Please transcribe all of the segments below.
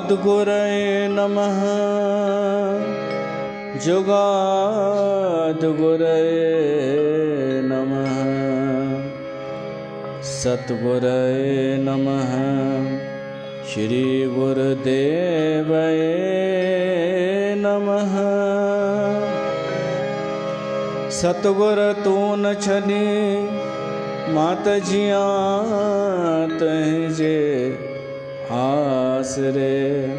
आदिगुरये नमः। जुगादिगुरये नमः। सद्गुरये नमः। श्री गुरुदेवये नमः। सतगुर तू न छनी मात जियां तहजे आसरे।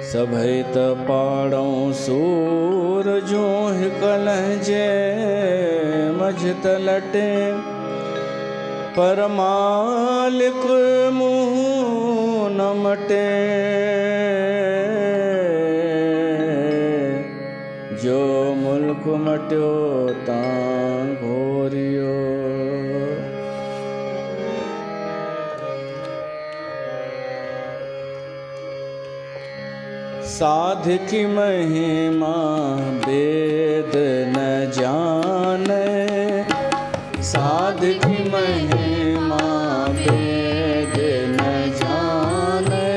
सभई त पाड़ों सूर जो हिकल जे मझत लटे। पर मालिक मुँह न मटे। जो मुल्क मटियो तां घोरियो। साध की महिमा वेद न जाने। साध की महिमा वेद न जाने।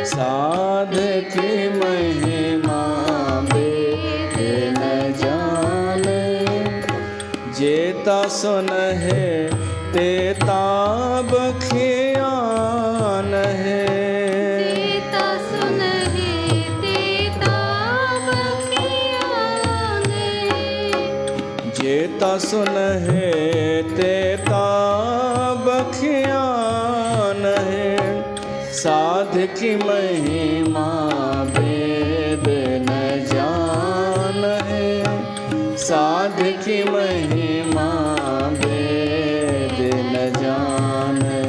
साध की महिमा वेद न जाने। जेता सुन है तेता बखियान है। जेता सुन है तेता बखियान है। साध की महिमा वेद न जान है। साध की महिमा वेद न जान है।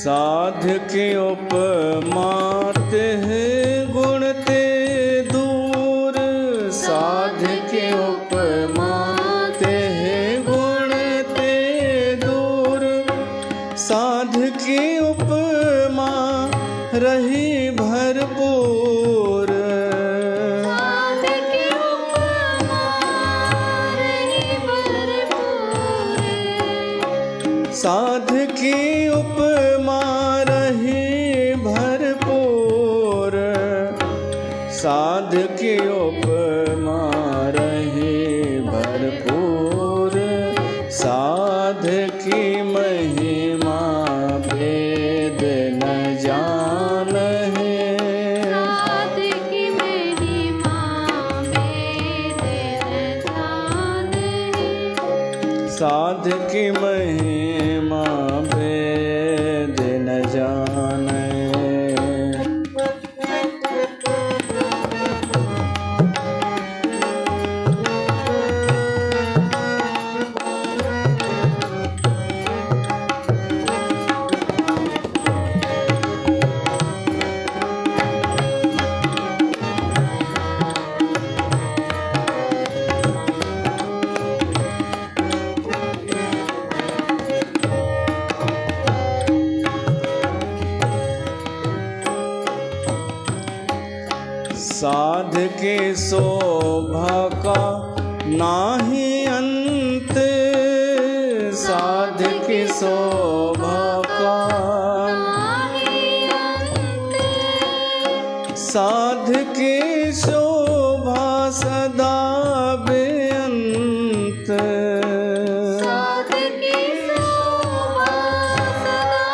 साध के उपमा ते गुण ते दूर। साध के उपमा ते गुण ते दूर। साध की उपमा रही भरपूर। साध की उपमा रही भरपूर। साध की उपमा रही भरपूर। साध की महिमा वेद न जान है। साध की महिमा वेद न जान है। साध की महिमा वेद न जाने। साध के शोभा का नाही अंत। साध की शोभा का नाही अंत। साध की शोभा सदा बेअंत। साध की शोभा सदा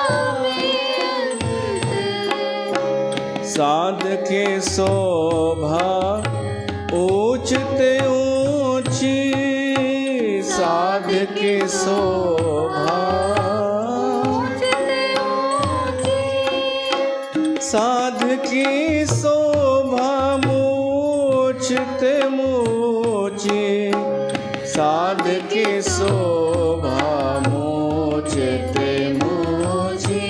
बेअंत। साध की शोभा ऊंचते ऊंची। साध की शोभा ऊंचते ऊंची। साध की शोभा मूंचते मूंची। साध की शोभा मूचित मूची,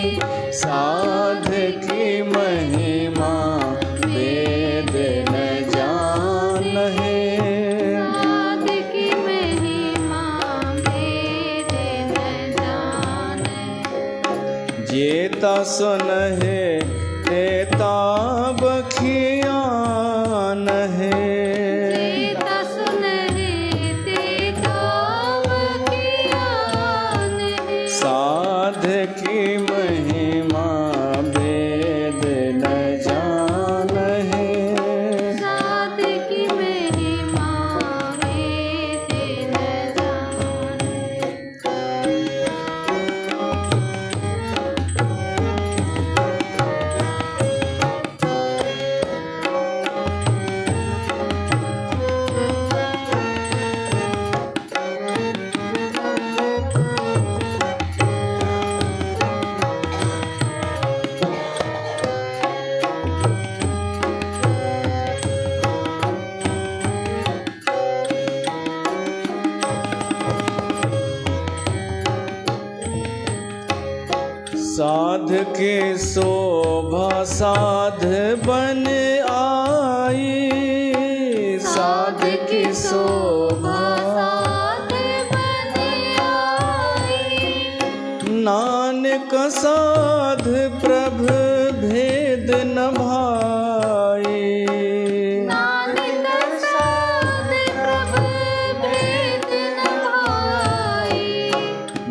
साध की महिमा वेद न जानहे। साध की महिमा वेद न जानहे। जेता सुनहे तेता बखियान है। जेता सुनहे तेता बखियान है। साध की महिमा वेद न जानहे। साध की महिमा वेद न जानहे। साध की शोभा साध बन आई। साध की शोभा साध बन आई। नानक साध प्रभ भेद न भाई। नानक साध प्रभ भेद न भाई।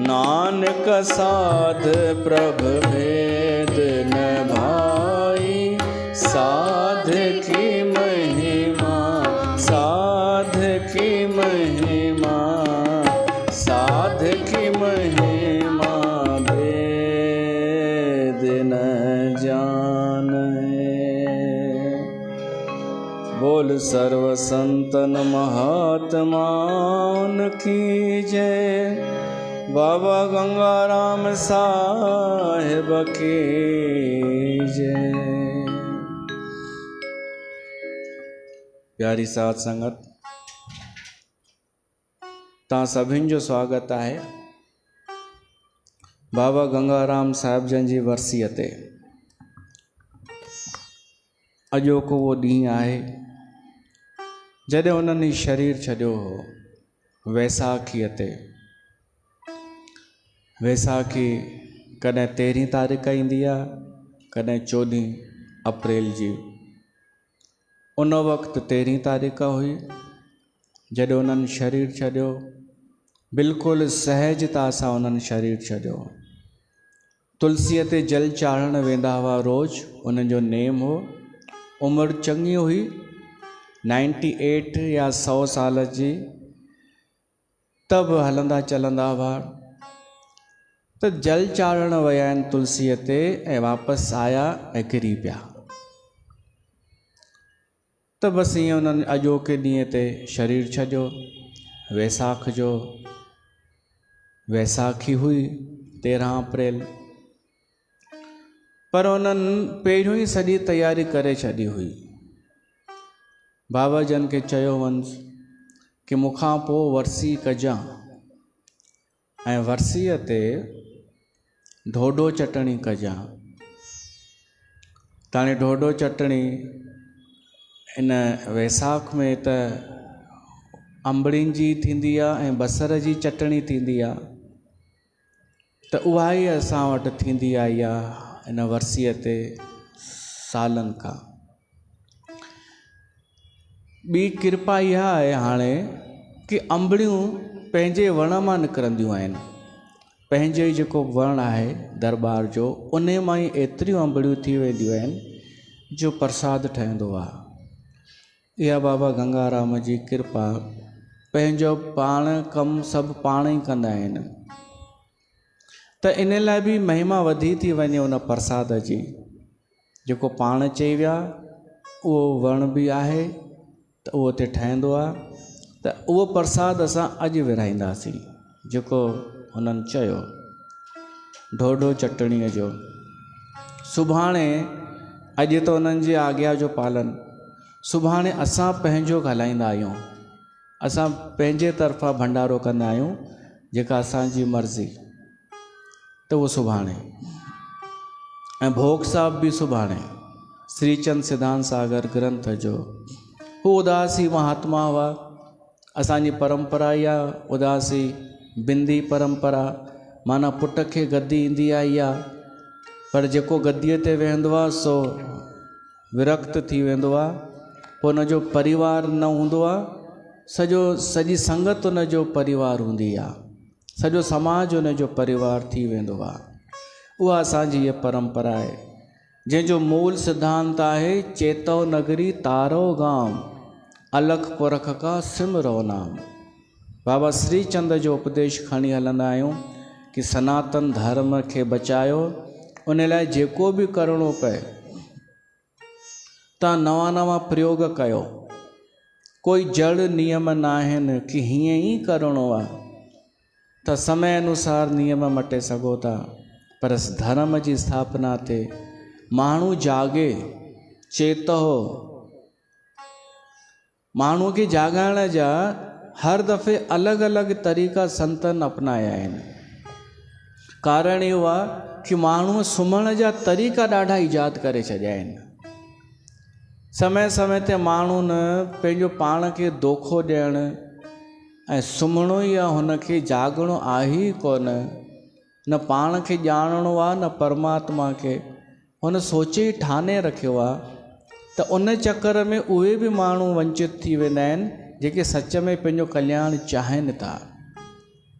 नानक साध प्रभ भेद न भाई। साध की महिमा साध की महिमा साध की महिमा वेद न जानहे। बोल सर्व संतन महात्मान की जय। बाबा गंगाराम साहिब की जय। प्यारी साध संगत, तव्हां सभिनि जो स्वागत आहे बाबा गंगाराम साहिब जन जी वरसीअ ते। अॼोको उहो ॾींहुं आहे जॾहिं उन्हनि शरीर छॾियो हो, वैसाखीअ ते। वैसाखी कॾहिं 13 तारीख़ ईंदी आहे, कॾहिं 14 अप्रैल जी। उन वक़्तु 13 तारीख़ हुई जॾहिं उन्हनि शरीर छॾियो। बिल्कुलु सहजता सां उन्हनि शरीर छॾियो। तुलसीअ ते जल चाढ़ण वेंदा हुआ रोज़, उन्हनि जो नेम हो। उमिरि चङी हुई, 98 या 100 साल जी। त बि हलंदा चलंदा हुआ। त जल चाढ़ण विया आहिनि तुलसीअ ते ऐं वापसि आया ऐं किरी पिया। त बसि ईअं उन्हनि अॼोके ॾींहं ते शरीर छॾियो। वैसाख जो वैसाखी हुई 13 अप्रैल। पर उन्हनि पहिरियों ई सॼी तयारी करे छॾी हुई। बाबा जन खे चयो वञि कि मूंखां पोइ वरसी कजां ऐं वरसीअ ते ढोढो चटणी कजां। ताणी ढोढो चटणी इन वैसाख में त अंबड़ियुनि जी थींदी आहे ऐं बसर जी चटणी थींदी आहे। त उहा ई असां वटि थींदी आई आहे इन वरसीअ ते सालनि खां। ॿी कृपा इहा आहे हाणे कि अंबड़ियूं पंहिंजे वण मां निकिरंदियूं आहिनि। पंहिंजो ई जेको वण आहे दरबार जो, उन मां ई एतिरियूं अंबड़ियूं थी वेंदियूं आहिनि जो प्रसाद ठहंदो आहे। इहा बाबा गंगाराम जी कृपा। पंहिंजो पाण कमु सभु पाण ई कंदा आहिनि। त इन लाइ बि महिमा वधी थी वञे उन प्रसाद जी। जेको पाण चई विया उहो वण बि आहे त उहो उते ठहंदो आहे। त उहो प्रसाद असां अॼु विरहाईंदासीं जेको हुननि चयो ढोढो चटणीअ जो। सुभाणे अॼु त उन्हनि जी आज्ञा जो पालन, सुभाणे असां पंहिंजो ॻाल्हाईंदा आहियूं। असां पंहिंजे तरफ़ां भंडारो कंदा आहियूं, जेका असांजी मर्ज़ी, त उहो सुभाणे। ऐं भोग साहिब बि सुभाणे। श्रीचंद सिद्धांत सागर ग्रंथ जो हू उदासी महात्मा हुआ। असांजी परंपरा इहा उदासी बिंदी परंपरा, माना पुट खे गद्दी ईंदी आहे इहा, पर जेको गद्दीअ ते वेहंदो आहे सो विरक्त थी वेंदो आहे, पोइ हुनजो परिवार न हूंदो आहे, सॼी संगत हुनजो परिवार हूंदी आहे, सॼो समाज हुनजो परिवार थी वेंदो आहे। उहा असांजी इहा परंपरा आहे, जंहिंजो मूल सिद्धांत आहे चेतो नगरी तारो गाम, अलख पुरख का सिमरो नाम। बाबा श्रीचंद जो उपदेश खणी हलंदा आहियूं कि सनातन धर्म खे बचायो, उन लाइ जेको बि करिणो पए तव्हां नवां नवां प्रयोग कयो। कोई जड़ नियम न आहिनि कि हीअं ई करिणो आहे, त समय अनुसार नियम मटे सघो था, पर धर्म जी स्थापना ते माण्हू जागे, चेतो। माण्हूअ खे जाॻाइण जा हर दफ़े अलॻि अलॻि तरीक़ा संतनि अपनाया आहिनि। कारण इहो आहे कि माण्हूअ सुम्हण जा तरीक़ा ॾाढा ईजाद करे छॾिया आहिनि। समय समय ते माण्हू न पंहिंजो पाण खे धोखो ॾियणु ऐं सुम्हणो ई आहे, हुनखे जाॻणो आहे ई कोन, न पाण खे ॼाणणो आहे न परमात्मा खे, हुन सोचे ई ठाने रखियो आहे। त उन चकर में उहे बि माण्हू वंचित थी वेंदा आहिनि जेके सच में पंहिंजो कल्याण चाहिनि था।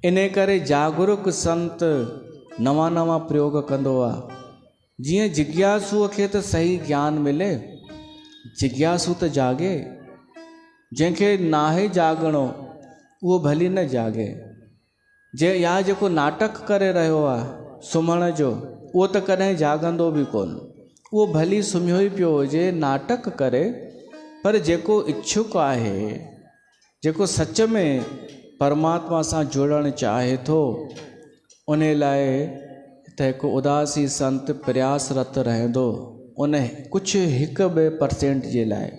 इन करे जागरूक संत नवां नवां प्रयोग कंदो आहे। जीअं जिज्ञासूअ खे त सही ज्ञान मिले, जिज्ञासू त जागे, जंहिंखे नाहे जाॻणो उहो भली न जागे। या जेको नाटक करे रहियो आहे सुम्हण जो, उहो त कॾहिं जाॻंदो बि कोन, उहो भली सुम्हियो ई पियो हुजे, नाटक करे। पर जेको इच्छुक आहे, जेको सच में परमात्मा सां जुड़णु चाहे थो, उन लाइ त हिकु उदासी संत प्रयासरत रहंदो, उन कुझु 1-2% जे लाइ।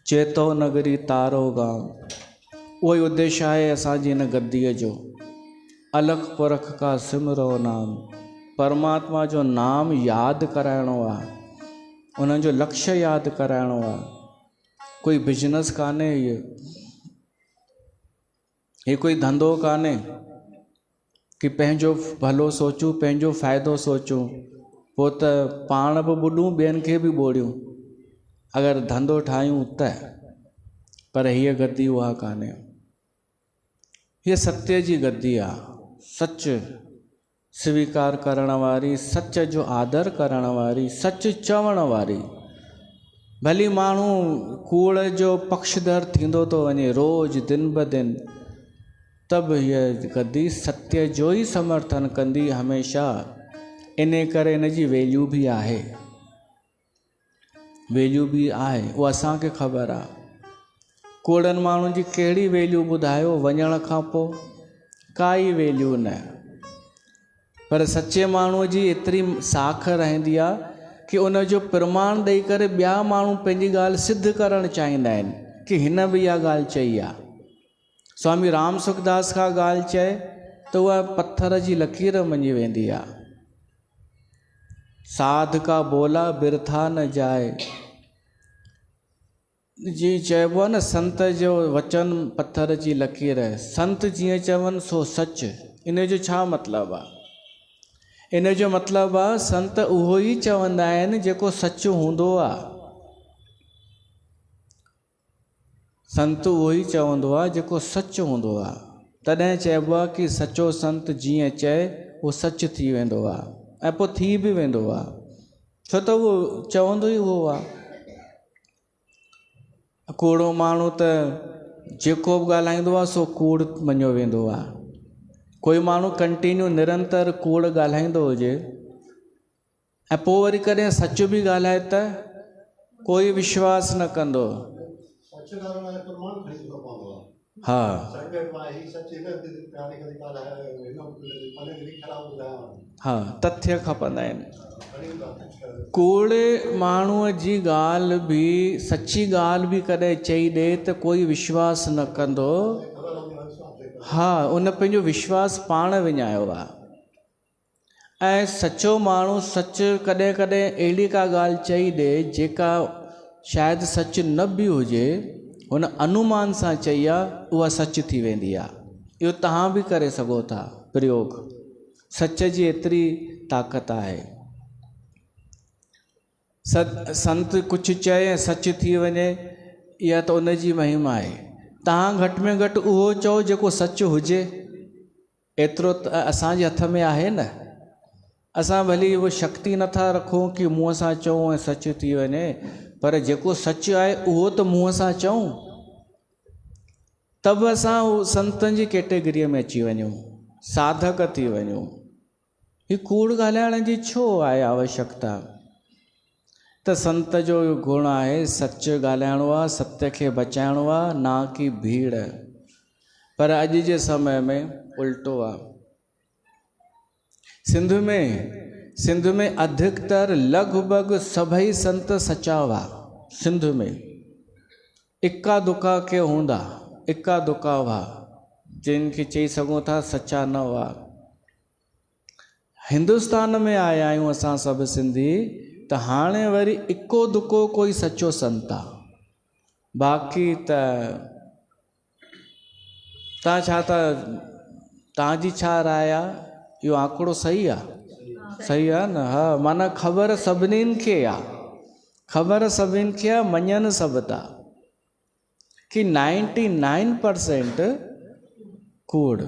चेतो नगरी तारो गाम, उहो ई उद्देश्य आहे असांजी हिन गद्दीअ जो। अलख पुरख का सिमरो नाम, परमात्मा जो नाम यादि कराइणो आहे, उन्हनि जो लक्ष्य यादि कराइणो आहे। कोई बिजनेस कान्हे, हे कोई धंधो कान्हे कि पंहिंजो भलो सोचूं, पंहिंजो फ़ाइदो सोचूं, पोइ त पाण बि ॿुॾूं, ॿियनि खे बि ॿोड़ियूं अगरि धंधो ठाहियूं त। पर हीअ गद्दी उहा कान्हे, हीअ सत्य जी गद्दी आहे, सच स्वीकार करण वारी, सच जो आदर करण वारी, सच चवण वारी। भली माण्हू कूड़ जो पक्षधर थींदो थो वञे रोज़ दिन ब दिन, त बि हीअ गद्दी सत्य जो ई समर्थन कंदी हमेशह। इन करे इन जी वैल्यू बि आहे, वैल्यू बि आहे, उहा असांखे ख़बर आहे। कूड़नि माण्हुनि जी कहिड़ी वैल्यू ॿुधायो, वञण खां पोइ काई वैल्यू न। पर सचे माण्हूअ जी एतिरी साख रहंदी आहे कि उन जो प्रमाण ॾेई करे ॿिया माण्हू पंहिंजी ॻाल्हि सिद्ध करणु चाहींदा आहिनि कि हिन बि इहा ॻाल्हि चई आहे। स्वामी राम सुखदास खां ॻाल्हि चए त उहा पत्थर जी लकीर मञी वेंदी आहे। साध का बोला बिरथा न जाए, जी चइबो आहे न, संत जो वचन पत्थर जी लकीर, संत जीअं चवनि सो सच। इन जो छा मतिलबु आहे? इन जो मतिलबु आहे संत उहो ई चवंदा आहिनि जेको सच हूंदो आहे। संत उहो ई चवंदो आहे जेको सच हूंदो आहे। तॾहिं चइबो आहे कि सचो संत जीअं चए उहो सच थी वेंदो आहे, ऐं पोइ थी बि वेंदो आहे, छो त उहो चवंदो ई उहो आहे। कूड़ो माण्हू त जेको बि ॻाल्हाईंदो आहे सो कूड़ मञियो वेंदो आहे। कोई माण्हू कंटिन्यू निरंतर कूड़ ॻाल्हाईंदो हुजे ऐं पोइ वरी कॾहिं सच बि ॻाल्हाए त कोई विश्वास न कंदो। हा संगत मां ही सच न प्यारे कदी काल है नो पने कदी खराब बुधाया हा तथ्य खपंदा आहिनि। घणी बात कूड़े माण्हूअ जी ॻाल्हि बि सची ॻाल्हि बि कॾहिं चई ॾे त कोई विश्वास न कंदो। खबर हम विश्वास है हा उन पंहिंजो विश्वास पाण विञायो आहे। ऐं सचो माण्हू सच कॾहिं कॾहिं अहिड़ी का ॻाल्हि चई ॾे जेका शायदि सच न बि हुजे, हुन अनुमान सां चई आहे उहा सच थी वेंदी आहे। इहो तव्हां बि करे सघो था प्रयोग। सच जी एतिरी ताक़त आहे। संत कुझु चए ऐं सच थी वञे, इहा त उन जी महिमा आहे। तव्हां घटि में घटि उहो चओ जेको सच हुजे, एतिरो त असांजे हथ में आहे न। असां भली उहो शक्ति नथा रखूं कि मुंहं सां चऊं ऐं सच थी वञे, पर जेको सच आहे उहो त मुंहं सां चऊं, त बि असां संतनि जी कैटेगरीअ में अची वञूं, साधक थी वञूं। ही कूड़ ॻाल्हाइण जी छो आहे आवश्यकता? त संत जो गुण आहे सच ॻाल्हाइणो आहे, सत्य खे बचाइणो आहे, ना कि भीड़। पर अॼु जे समय में उल्टो आहे। सिंध में अधिकतर लॻभॻि सभई संत सचा हुआ। सिंध में इक्का दुक्का के हूंदा, इक्का दुक्का हुआ जिन खे चई सघूं था सचा न हुआ। हिंदुस्तान में आया आहियूं असां सभु सिंधी, त हाणे वरी इक्को दुक्को कोई सचो संत आहे। बाक़ी त तव्हां छा था, तव्हांजी छा राय आहे? इहो आंकड़ो सही आहे? सही आहे न? हा, माना ख़बर सभिनीनि खे आहे, ख़बर सभिनीनि खे आहे, मञनि सभु था कि 99% कूड़।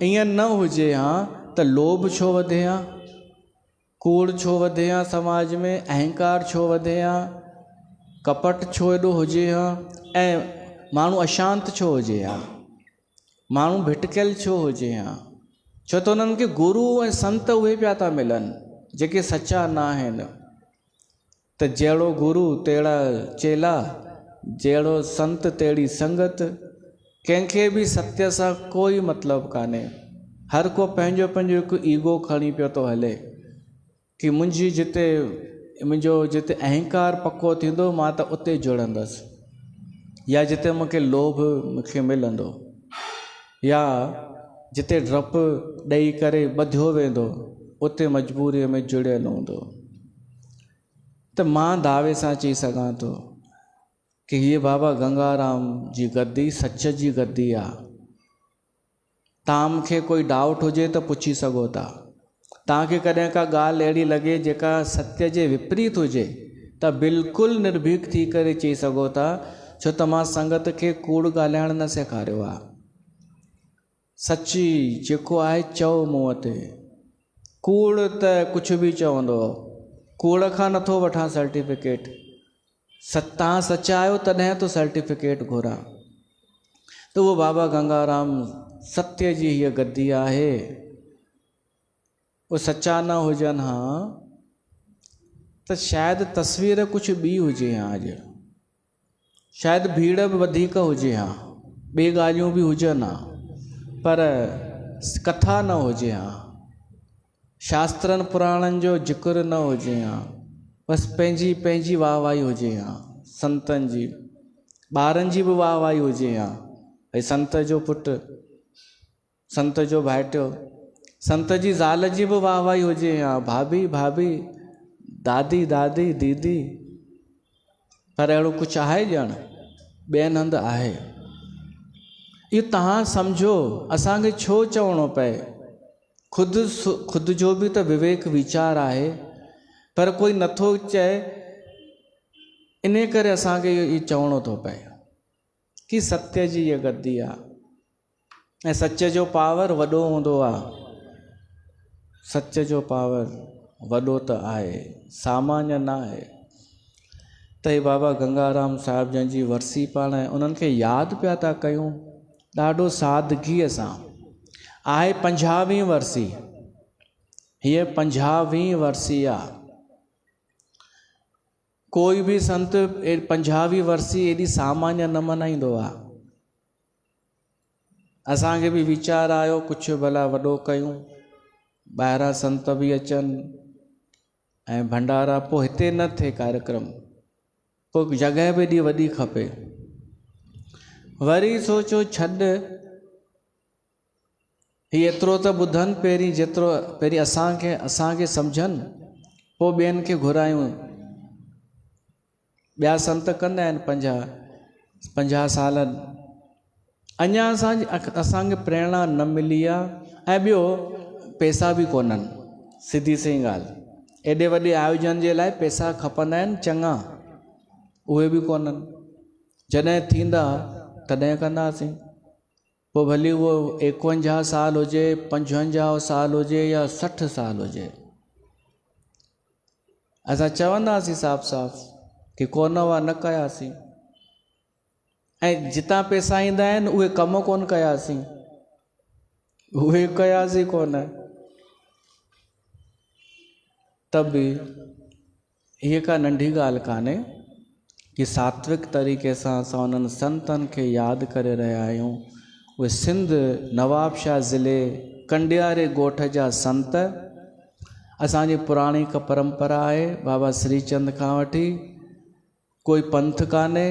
ईअं न हुजे हा त लोभ छो वधे हा, कूड़ छो वधे हा समाज में, अहंकार छो वधे हा, कपट छो एॾो हुजे हा, ऐं माण्हू अशांत छो हुजे हा, माण्हू भिटकियल छो हुजे हा? छो त उन्हनि खे गुरू ऐं संत उहे पिया था मिलनि जेके सचा न आहिनि। त जहिड़ो गुरू तहिड़ा चेला, जहिड़ो संत तहिड़ी संगत। कंहिंखे बि सत्य सां कोई मतिलबु कान्हे। हर को पंहिंजो पंहिंजो हिकु ईगो खणी पियो थो हले कि मुंहिंजो जिते अहंकार पको थींदो मां त उते जुड़ंदसि, या जिते मूंखे लोभ मूंखे मिलंदो, या जिते डपु ॾेई करे ॿधियो वेंदो उते मजबूरीअ में जुड़ियल हूंदो। त मां दावे सां चई सघां थो कि हीअ बाबा गंगाराम जी गद्दी सच जी गद्दी आहे। तव्हां मूंखे कोई डाउट हुजे त पुछी सघो था। तव्हांखे कॾहिं का ॻाल्हि अहिड़ी लॻे जेका सत्य जे विपरीत हुजे त बिल्कुलु निर्भीक थी करे चई सघो था, छो त मां संगत खे कूड़ ॻाल्हाइण न सेखारियो आहे। सची जेको आहे चओ मुंहं ते। कूड़ त कुझु बि चवंदो, कूड़ खां नथो वठां सर्टिफिकेट। तव्हां सचा आहियो तॾहिं तो सर्टिफिकेट घुरां। त उहो बाबा गंगाराम सत्य जी हीअ गद्दी आहे। उहे सचा न हुजनि हा त शायदि तस्वीर कुझु ॿी हुजे हा, अॼु शायदि भीड़ बि वधीक हुजे हा, ॿिए ॻाल्हियूं बि हुजनि हा, पर कथा न हुजे हा, शास्त्रनि पुराणनि जो ज़िक्र न हुजे हा, बसि पंहिंजी पंहिंजी वाहवाही हुजे हा। संतनि जी, ॿारनि जी बि वाहवाही हुजे हा, भई संत जो पुटु, संत जो भाइटियो, संत जी ज़ाल जी बि वाहवाही हुजे हा, भाभी भाभी, दादी दादी, दीदी। पर अहिड़ो कुझु आहे ॼण? ॿियनि हंधि आहे। इहो तव्हां सम्झो, असांखे छो चवणो पए? ख़ुदि जो बि त विवेक वीचार आहे, पर कोई नथो चए, इन करे असांखे इहो चवणो थो पए कि सत्य जी इहा गद्दी आहे ऐं सच जो पावर वॾो हूंदो आहे। सच जो पावर वॾो त आहे, सामान्य न आहे। त हे बाबा गंगाराम साहिब जन जी वरसी पाण उन्हनि खे यादि पिया था कयूं ॾाढो सादगीअ सां। आहे 50वीं वरसी, हीअ 50वीं वरसी आहे। कोई बि संत 50वीं वरसी एॾी सामान्य न मल्हाईंदो आहे। असांखे बि वीचार आयो कुझु भला वॾो कयूं, ॿाहिरां संत बि अचनि ऐं भंडारा, पोइ हिते न थिए कार्यक्रम, पोइ जॻह बि एॾी वॾी खपे। वरी सोचो छॾ, ही एतिरो त ॿुधनि पहिरीं, जेतिरो पहिरीं असांखे सम्झनि, पोइ ॿियनि खे घुरायूं। ॿिया संत कंदा आहिनि 50 साल, अञा असांखे प्रेरणा न मिली आहे। ऐं ॿियो पैसा बि कोन्हनि, सिधी सही ॻाल्हि, एॾे वॾे आयोजन जे लाइ पैसा खपंदा आहिनि चङा, उहे बि कोन्हनि। जॾहिं थींदा तॾहिं कंदासीं, पोइ भली उहो 51 साल हुजे, 55 साल हुजे या 60 साल हुजे, असां चवंदासीं साफ़ साफ़ कि कोन हुआ, न कयासीं। ऐं जितां पैसा ईंदा आहिनि उहे कम कोन कयासीं, उहे कयासीं कोन। त बि हीअ का नंढी ॻाल्हि कान्हे कि सात्विक तरीक़े सां असां उन्हनि संतनि खे यादि करे रहिया आहियूं। उहे सिंध नवाबशाह ज़िले कंडियारे ॻोठ जा संत, असांजी पुराणी हिकु परंपरा आहे, बाबा श्रीचंद खां वठी कोई पंथ कान्हे,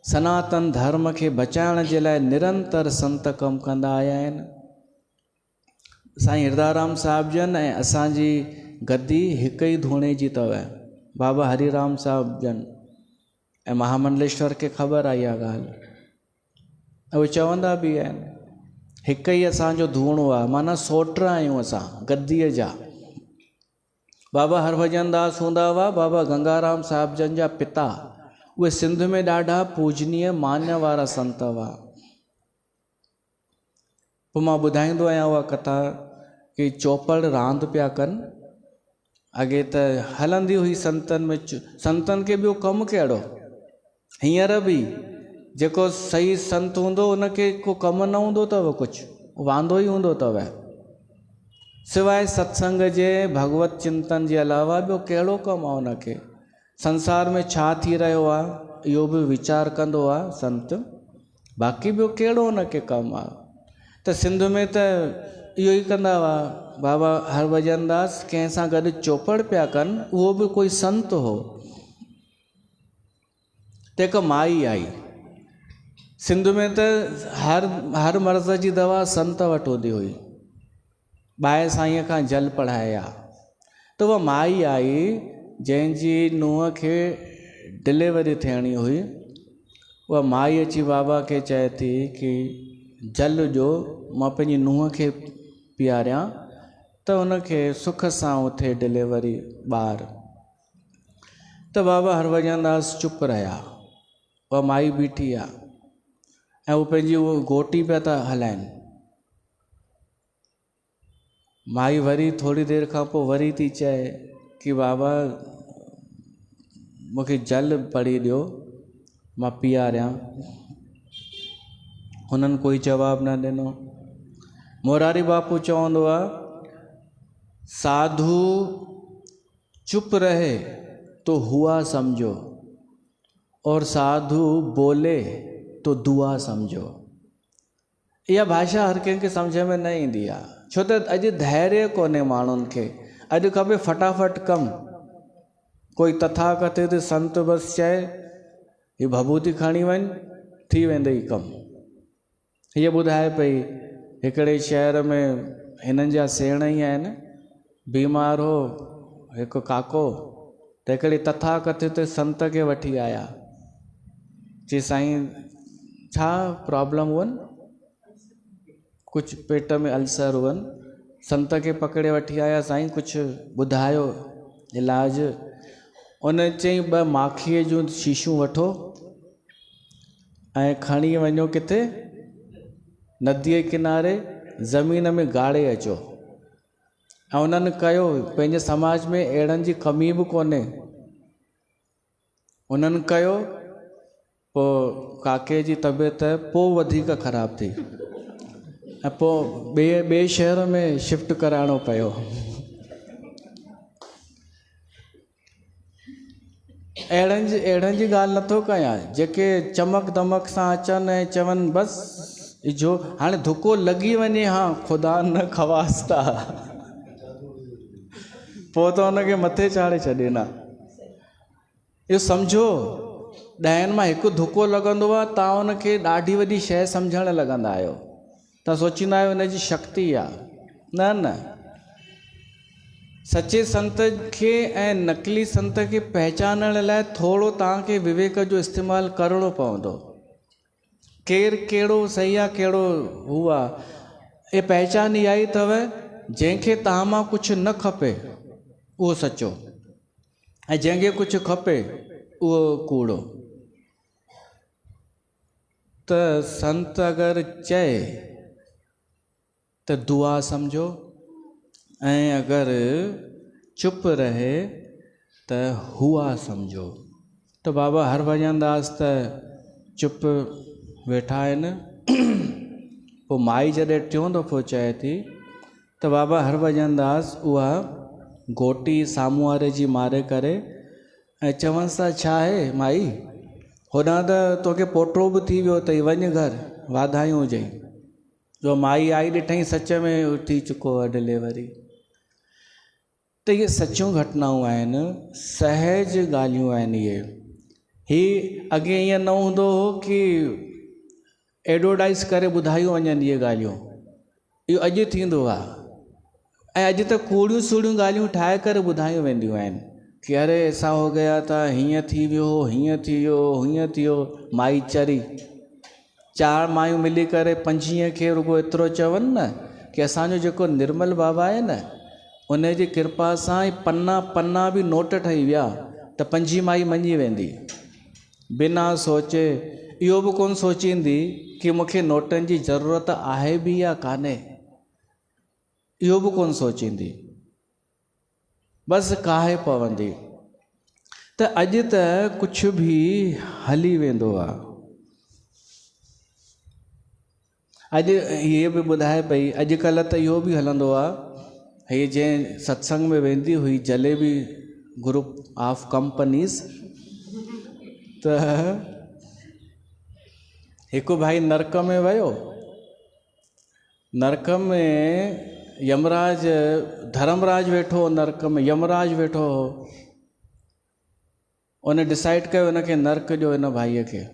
सनातन धर्म खे बचाइण जे लाइ निरंतर संत कमु कंदा आया आहिनि। साईं हिरदाराम साहिब जन ऐं असांजी गद्दी हिकु ई धूणे जी अथव, बाबा हरिराम साहिब जन ऐं महामंडलेश्वर खे ख़बर आहे इहा ॻाल्हि, ऐं उहे चवंदा बि आहिनि हिकु ई असांजो धूणो आहे, माना सोट आहियूं असां गद्दीअ जा। बाबा हरभजन दास हूंदा हुआ बाबा गंगाराम साहिब जन जा पिता, उहे सिंध में ॾाढा पूजनीय मान्य वारा संत हुआ। पोइ मां ॿुधाईंदो आहियां उहा कथा कि चौपड़ रांदि पिया कनि, अॻे त हलंदी हुई संतनि में, संतनि खे ॿियो कमु कहिड़ो, हींअर बि जेको सही संत हूंदो उनखे को कमु न हूंदो अथव, कुझु वांदो ई हूंदो अथव, सिवाय सत्संग जे, भगवत चिंतन जे अलावा ॿियो कहिड़ो कमु आहे उनखे। संसार में छा थी रहियो आहे इहो बि वीचार कंदो आहे संत, बाक़ी ॿियो कहिड़ो उनखे कमु आहे। त सिंध में त इहो ई कंदा हुआ, बाबा हरभजन दास कंहिं सां गॾु चौपड़ पिया कनि, उहो बि कोई संत हो। त हिकु माई आई, सिंध में त हर मर्ज़ जी दवा संत वटि हूंदी हुई, ॿाहिरि साईंअ खां जल पढ़ाया। त उहा माई आई जंहिंजी नुंहं खे डिलीवरी थियणी हुई, उहा माई अची बाबा खे चए थी कि जल ॾियो, मां पंहिंजी नुंहं खे पीआरियां त हुनखे सुख सां थिए डिलीवरी ॿार। त बाबा हरभजन दास चुप रहिया, उहा माई बीठी आहे ऐं उहो पंहिंजी उहो घोटी पिया था हलाइनि। माई वरी थोरी देरि खां पोइ वरी थी चए कि बाबा मूंखे जल पड़ी ॾियो, मां पीआरियां। हुननि कोई जवाबु न ॾिनो। मोरारी बापू चवंदो आहे, साधु चुप रहे तो हुआ समझो और साधु बोले तो दुआ समझो। इहा भाषा हर कंहिंखे सम्झ में न ईंदी आहे, छो त अॼु धैर्य कोन्हे माण्हुनि खे, अॼु खपे फटाफट कमु। कोई तथाकथित संत बसि चए हीअ भभूति खणी वञ, थी वेंदई कमु। हीअ ॿुधाए पई हिकिड़े शहर में हिननि जा सेण ई आहिनि, बीमार हो हिकु काको, त हिकिड़े तथाकथित संत खे वठी आया, चई साईं छा प्रॉब्लम हुअनि, कुझु पेट में अल्सर हुअनि, संत खे पकड़े वठी आया, साईं कुझु ॿुधायो इलाजु। उन चई 2 माखीअ जूं शीशियूं वठो ऐं खणी वञो किथे नदीअ किनारे ज़मीन में गाड़े अचो। ऐं उन्हनि कयो, पंहिंजे समाज में अहिड़नि जी कमी बि कोन्हे, उन्हनि कयो। पोइ काके जी तबियत पोइ वधीक ख़राबु थी ऐं पोइ ॿिए शहर में शिफ्ट कराइणो पियो। अहिड़नि जी ॻाल्हि नथो कयां, जेके चमक दमक सां अचनि ऐं चवनि बसि जो हाणे धुको लॻी वञे, हा ख़ुदा न खवास्ता, पोइ त हुनखे मथे चाढ़े छॾे न। इहो सम्झो, 10 मां हिकु धुको लॻंदो आहे, तव्हां हुनखे ॾाढी वॾी शइ सम्झणु लॻंदा आहियो, तव्हां सोचींदा आहियो हिनजी शक्ति आहे। न न, सचे संत खे ऐं नकली संत खे पहचानण लाइ थोरो तव्हांखे विवेक जो इस्तेमालु करिणो पवंदो। केरु कहिड़ो सही आहे, कहिड़ो हू आहे, इहा पहचान इहा ई अथव, जंहिंखे तव्हां मां कुझु न खपे उहो सचो, ऐं जंहिंखे कुझु खपे उहो कूड़ो। त संत अगरि चए त दुआ सम्झो, ऐं अगरि चुप रहे त हुआ सम्झो। त बाबा हरभजन दास त चुप वेठा आहिनि। पोइ माई जॾहिं टियों दफ़ो चए थी त बाबा हरभजन दास उहा घोटी साम्हूं वारे जी मारे करे ऐं चवनि था, छा आहे माई, होॾां त तोखे पोटो बि थी वियो अथई, वञ घर, वाधायूं हुजई। जो माई आई ॾिठई सच में थी चुको आहे डिलीवरी। त इहे सचियूं घटनाऊं आहिनि, सहज ॻाल्हियूं आहिनि इहे। ही अॻे ईअं न हूंदो हो कि एडवर्टाइज़ करे ॿुधायूं वञनि इहे ॻाल्हियूं, इहो अॼु थींदो आहे। ऐं अॼु त कूड़ियूं सूड़ियूं ॻाल्हियूं ठाहे करे ॿुधायूं वेंदियूं आहिनि कि अरे ऐसा हो गया था, हीअं थी वियो, हीअं थी वियो, हीअं थी वियो। माई चरी, 4 मायूं मिली करे 25 खे रुॻो एतिरो चवनि न कि असांजो जेको निर्मल बाबा आहे न, उन जी कृपा सां पन्ना पन्ना बि नोट ठही विया त 5 माई मञी वेंदी बिना सोचे। इहो बि कोन सोचींदी कि मूंखे नोटनि जी ज़रूरत आहे बि या कान्हे, इहो बि कोन सोचींदी, बसि काहे पवंदी। त अॼु त कुझु बि हली वेंदो आहे। अॼु इहे बि ॿुधाए पई, अॼुकल्ह त इहो बि हलंदो आहे, हीअ जंहिं सत्संग में वेंदी हुई जलेबी ग्रुप ऑफ कंपनीज़, त हिकु भाई नरक में वियो। नरक में यमराज, धर्मराज वेठो हो नरक में, यमराज वेठो हो। उन डिसाइड कयो हुनखे नरक ॾियो हिन भाईअ खे।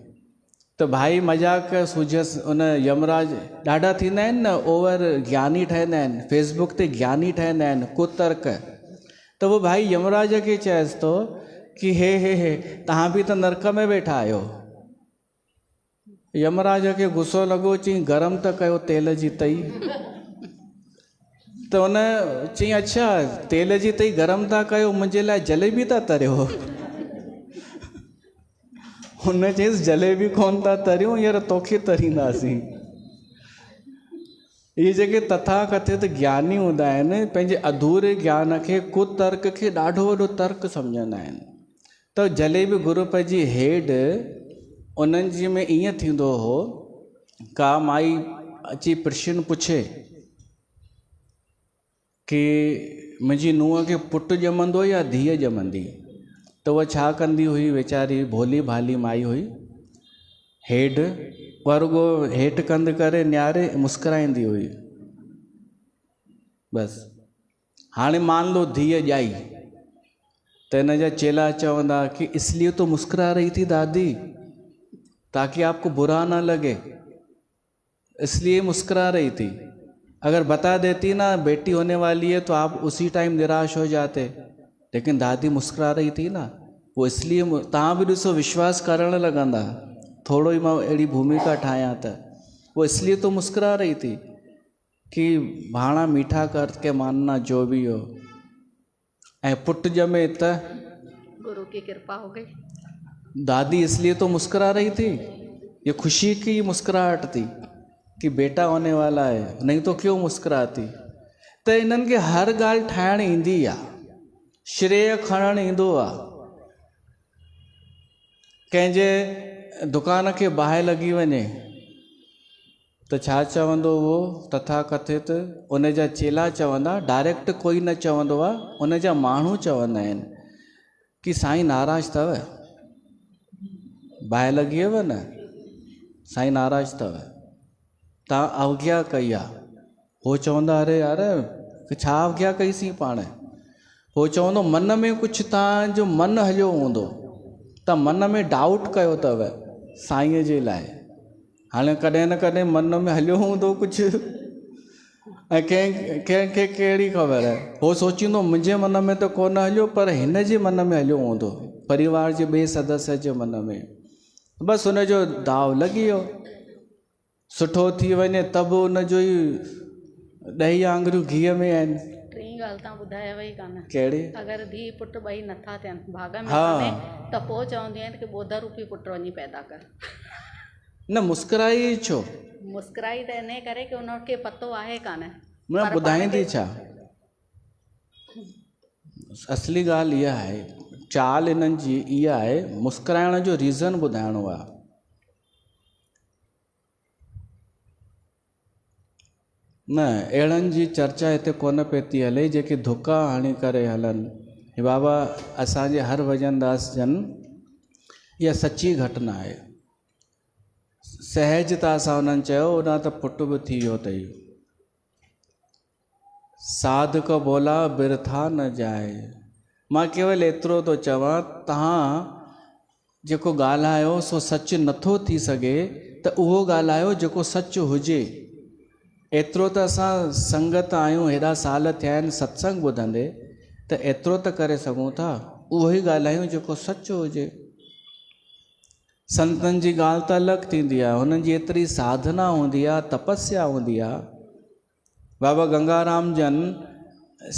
त भाई मज़ाक सूझियसि, उन यमराज ॾाढा थींदा आहिनि न ओवर ज्ञानी ठहंदा आहिनि, फेसबुक ते ज्ञानी ठहंदा आहिनि, कुतर्क। त उहो भाई यमराज खे चएसि थो कि हे तव्हां बि त नरक में वेठा आहियो। यमराज खे गुस्सो लॻो, चई गरम त कयो तेल जी तई। त उन चई अच्छा तेल जी तई गरम था कयो, मुंहिंजे लाइ जलेबी था तरियो। हुन चयईसि जलेबी कोन था तरियूं, हींअर तोखे तरींदासीं। इहे जेके तथाकथित ज्ञानी हूंदा आहिनि, पंहिंजे अधूरे ज्ञान खे, कुतर्क खे ॾाढो वॾो तर्क सम्झंदा आहिनि। त जलेबी ग्रुप जी हेड, उन्हनि जी में ईअं थींदो हो, का माई अची प्रश्न पुछे कि मुंहिंजी नुंहं खे पुटु ॼमंदो या धीअ ॼमंदी, त उहा छा कंदी हुई, वीचारी भोली भाली माई हुई हेड, उहा रुॻो हेठि कंध करे नियारे मुस्कुराईंदी हुई बसि। हाणे मान लो धीअ ॼाई त हिन जा चेला चवंदा कि इसलिए तो मुस्कुरा रही थी दादी ताकि आपको बुरा ना लगे, इसलिए मुस्कुरा रही थी। अगर बता देती ना बेटी होने वाली है तो आप उसी टाइम निराश हो जाते, लेकिन दादी मुस्कुरा रही थी ना, वो इसलिए। तव्हां बि ॾिसो विश्वास करणु लॻंदा, थोरो ई मां अहिड़ी भूमिका ठाहियां त वो इसलिए तो मुस्कुरा रही थी कि भाणा मीठा करके मानना जो भी हो। ऐं पुट ॼमे त गुरु की कृपा हो गई। दादी इसलिए तो मुस्कुरा रही थी, ये खुशी की मुस्कुराहट थी कि बेटा होने वाला है, नहीं तो क्यों मुस्कुराती। त इन्हनि खे हर ॻाल्हि ठाहिणु ईंदी आहे, श्रेय खणणु ईंदो आहे। कंहिंजे दुकान खे बाहि लॻी वञे त छा चवंदो उहो तथाकथित, उन जा चेला चवंदा, डायरेक्ट कोई न चवंदो आहे, उन जा माण्हू चवंदा आहिनि कि साईं नाराज़ अथव, बाहि लॻी हुयव न, साईं नाराज़ अथव। तव्हां अवज्ञा कई आहे। हो चवंदा अरे यार छा अवज्ञा कईसीं पाण। हो चवंदो मन में कुझु तव्हांजो मन हलियो हूंदो, त मन में डाउट कयो अथव साईंअ जे लाइ। हाणे कॾहिं न कॾहिं मन में हलियो हूंदो कुझु, ऐं कंहिंखे कहिड़ी ख़बर आहे। हो सोचींदो मुंहिंजे मन में त कोन हलियो, पर हिन जे मन में हलियो हूंदो, परिवार जे ॿिए सदस्य जे मन में। बसि हुनजो दाव लॻी वियो। सुठो थी वञे त बि हुनजो ई ॾही आङुरियूं घीअ में आहिनि। टी ॻाल्हि तव्हां ॿुधायव ई कान। कहिड़ी? अगरि धीउ पुटु ॿई नथा थियनि भाग में हा। कान्हे, त पोइ चवंदियूं आहिनि की ॿोध रूपी पुटु वञी पैदा कर। न मुस्कुराई छो? मुस्कुराई त इन करे की उनखे पतो आहे कान। न ॿुधाईंदी छा? असली ॻाल्हि इहा आहे, चाल इन्हनि जी इहा आहे, मुस्कुराइण जो रीज़न ॿुधाइणो आहे। न अहिड़नि जी चर्चा हिते कोन पई थी हले जेके धुका हणी करे हलनि। हे बाबा असांजे हर भॼनदास जन इहा सची घटना आहे। सहजता सां हुननि चयो ओॾां त पुटु बि थी वियो अथई। साधक बोला बिरथा न जाए। मां केवल एतिरो थो चवां, तव्हां जेको ॻाल्हायो सो सच नथो थी सघे त उहो ॻाल्हायो जेको सच हुजे। एतिरो त असां संगत आहियूं, हेॾा साल थिया आहिनि सत्संग ॿुधंदे, त एतिरो त करे सघूं था उहो ई ॻाल्हायूं जेको सच हुजे। संतनि जी ॻाल्हि त अलॻि थींदी आहे, हुननि जी एतिरी साधना हूंदी आहे, तपस्या हूंदी आहे। बाबा गंगाराम जन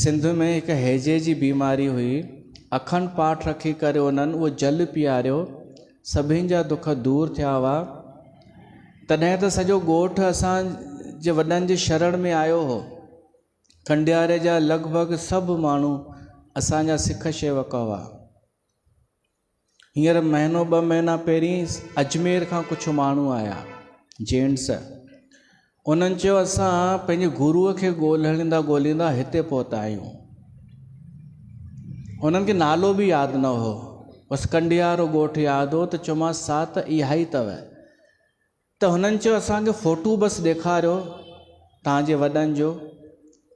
सिंध में हिकु हैजे जी बीमारी हुई, अखंड पाठ रखी करे उन्हनि उहो जल पीआरियो, सभिनि जा दुख दूर थिया हुआ। तॾहिं त सॼो ॻोठु असांजे वॾनि जे शरण में आयो हो। खंडियारे जा लॻभॻि सभु माण्हू असांजा सिख शेवक हुआ। हींअर महीनो ॿ महीना पहिरीं अजमेर खां कुझु माण्हू आया जेंट्स। उन्हनि चयो असां पंहिंजे गुरूअ खे ॻोल्हींदा हिते पहुता आहियूं। उन्हनि खे नालो बि यादि न हो, बसि कंडियारो ॻोठु यादि हो। त चयोमांसि सा त इहा ई अथव। त हुननि चयो असांखे फ़ोटू बसि ॾेखारियो तव्हांजे वॾनि जो।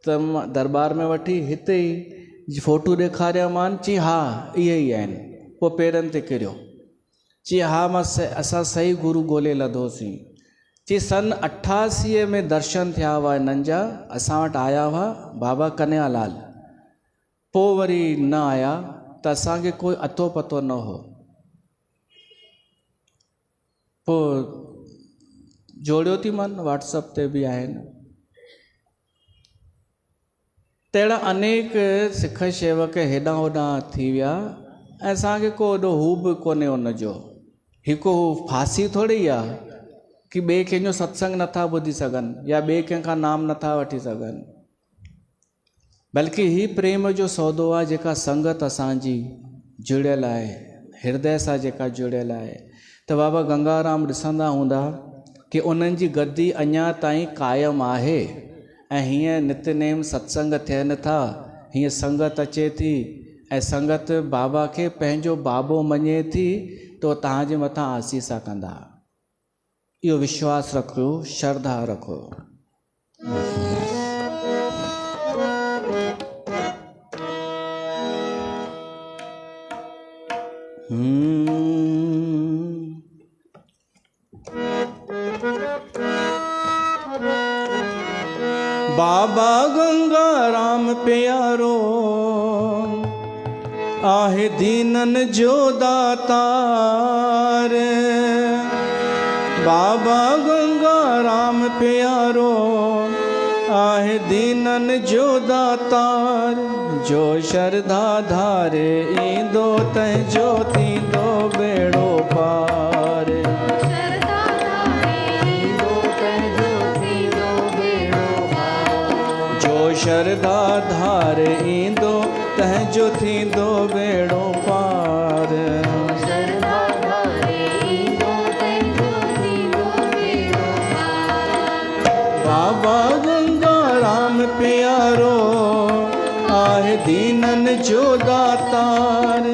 त मां दरबार में वठी हिते ई फ़ोटू ॾेखारिया मान। चई हा इहे ई आहिनि। पोइ पेरनि ते किरियो। चई हा असां सही गुरू ॻोल्हे लधोसीं। चई सन 88 में दर्शन थिया हुआ हिननि जा, असां वटि आया हुआ बाबा कन्हैयालाल। पोइ वरी न आया त असांखे कोई अतो पतो न हो। पोइ जोड़ियो थी मान, व्हाट्सअप ते बि आहिनि। त अहिड़ा अनेक सिख शेवक हेॾां होॾां थी विया ऐं असांखे को एॾो हू बि कोन्हे हुनजो। हिकु फांसी थोरी आहे कि ॿिए कंहिंजो सत्संग नथा ॿुधी सघनि या ॿिए कंहिंखां नाम नथा वठी सघनि, बल्कि ही प्रेम जो सौदो आहे जेका संगत असांजी जुड़ियल आहे, हृदय सां जेका जुड़ियल आहे। त बाबा गंगाराम ॾिसंदा हूंदा कि उन्हनि जी गद्दी अञा ताईं क़ाइमु आहे ऐं हीअं नितनेम सत्संग थियनि था, हीअं संगत अचे थी ऐं संगत बाबा खे पंहिंजो बाबो मञे थी, तो तव्हांजे मथां आसीसा कंदा। इहो विश्वास रखो, श्रद्धा रखो। बाबा गंगाराम प्यारो आहे दीनन जो दातार। बाबा गंगाराम प्यारो आहे दीनन जो दातार। जो श्रद्धा धारे ईंदो तंहिंजो थींदो बेड़ो पार। जो श्रद्धा धारे ईंदो तंहिंजो थींदो बेड़ो पार। बाबा गंगाराम प्यारो आहे दीनन जो दातार।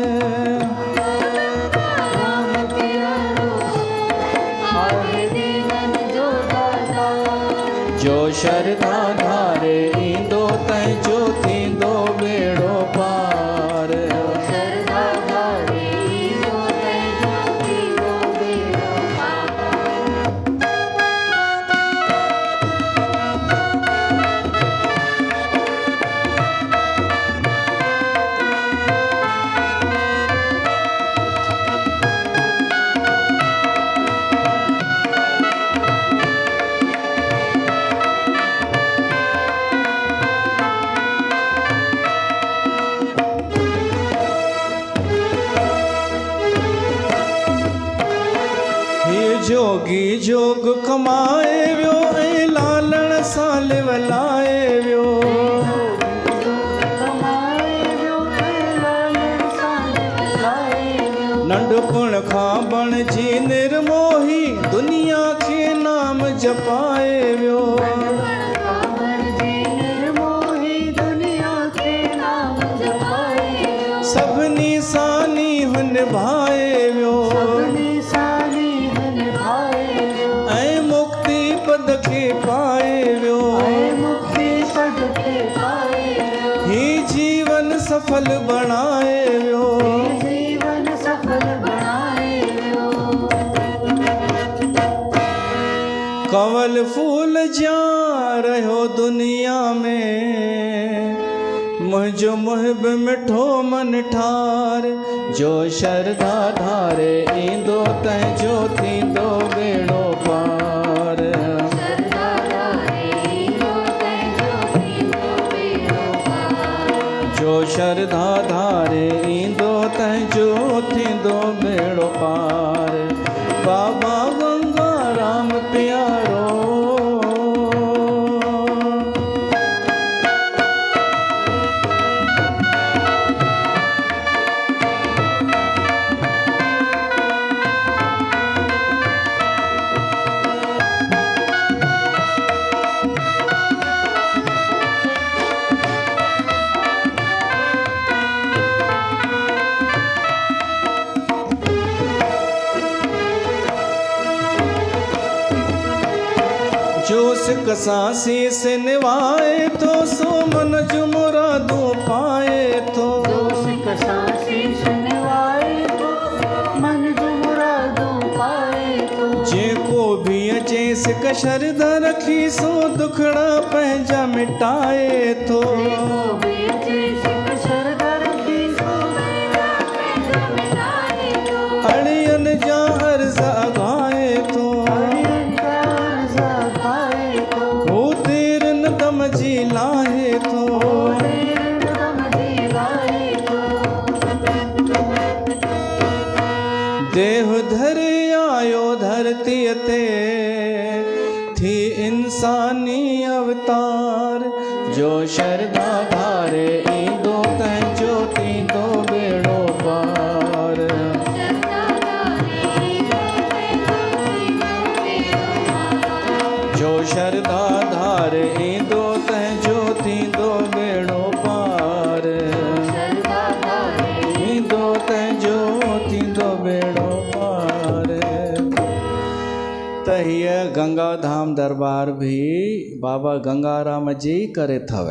धारे ईंदो तंहिंजो थींदो बेड़ो पार। शरधा धारे ईंदो तंहिंजो थींदो बेड़ो पार। हे जोगी जोग कमाए वियो ऐं लालण सां लिवलाए वियो। कमाए वियो लालण सां लिवलाए वियो। नंढपण खां बणिजी निर्मोही दुनिया खे नाम जपाए वियो। निर्मोही दुनिया के नाम जपाए वियो। सभिनी सानी हुन भाए वियो सभिनी सानी निभाए वियो। ऐं मुक्ति पद खे पाए वियो। ऐं मुक्ति पद खे पाए वियो। ही जीवन सफल बणाए वियो। जीवन सफल बनाए वियो। कंवल फूल जा रहियो दुनिया में मुंहिंजो मुहिब मिठो मन ठार। जो शरधा धारे ईंदो तंहिंजो थींदो बेड़ो पार। शरधा धारे ईंदो तंहिंजो थींदो बेड़ो पार। जो शरधा धारे ईंदो तंहिंजो थींदो बेड़ो पार। बाबा गंगा राम प्यारो जो सिक सां शीस निवाए तो सो मन जो मुरादूं पाए थो। सिक सां शीश निवाए थो मन जो मुरादूं पाए थो। जेको भी अचे सिक शरधा रखी सो दुखड़ा पंहिंजा मिटाए थो। जेको बि अचे सिक शरधा रखी सो पंहिंजा मिटाए थो। अड़ियन जा अर्ज़ अघाए थो। हरियन जा अर्ज़ अघाए थो। हू तीरन दम जी लाहे थो। दम जी लाहे थो। देह धरे आयो धरतीअ ते थी इंसानी अवतार। जो शरधा धारे ईंदो तंहिंजो थींदो बेड़ो पार। जो शरधा धारे ईंदो तंहिंजो थींदो बेड़ो पार। ईंदो तंहिंजो थींदो बेड़ो पार। त हीअ गंगा धाम दरबार भी बाबा गंगाराम जी करे अथव।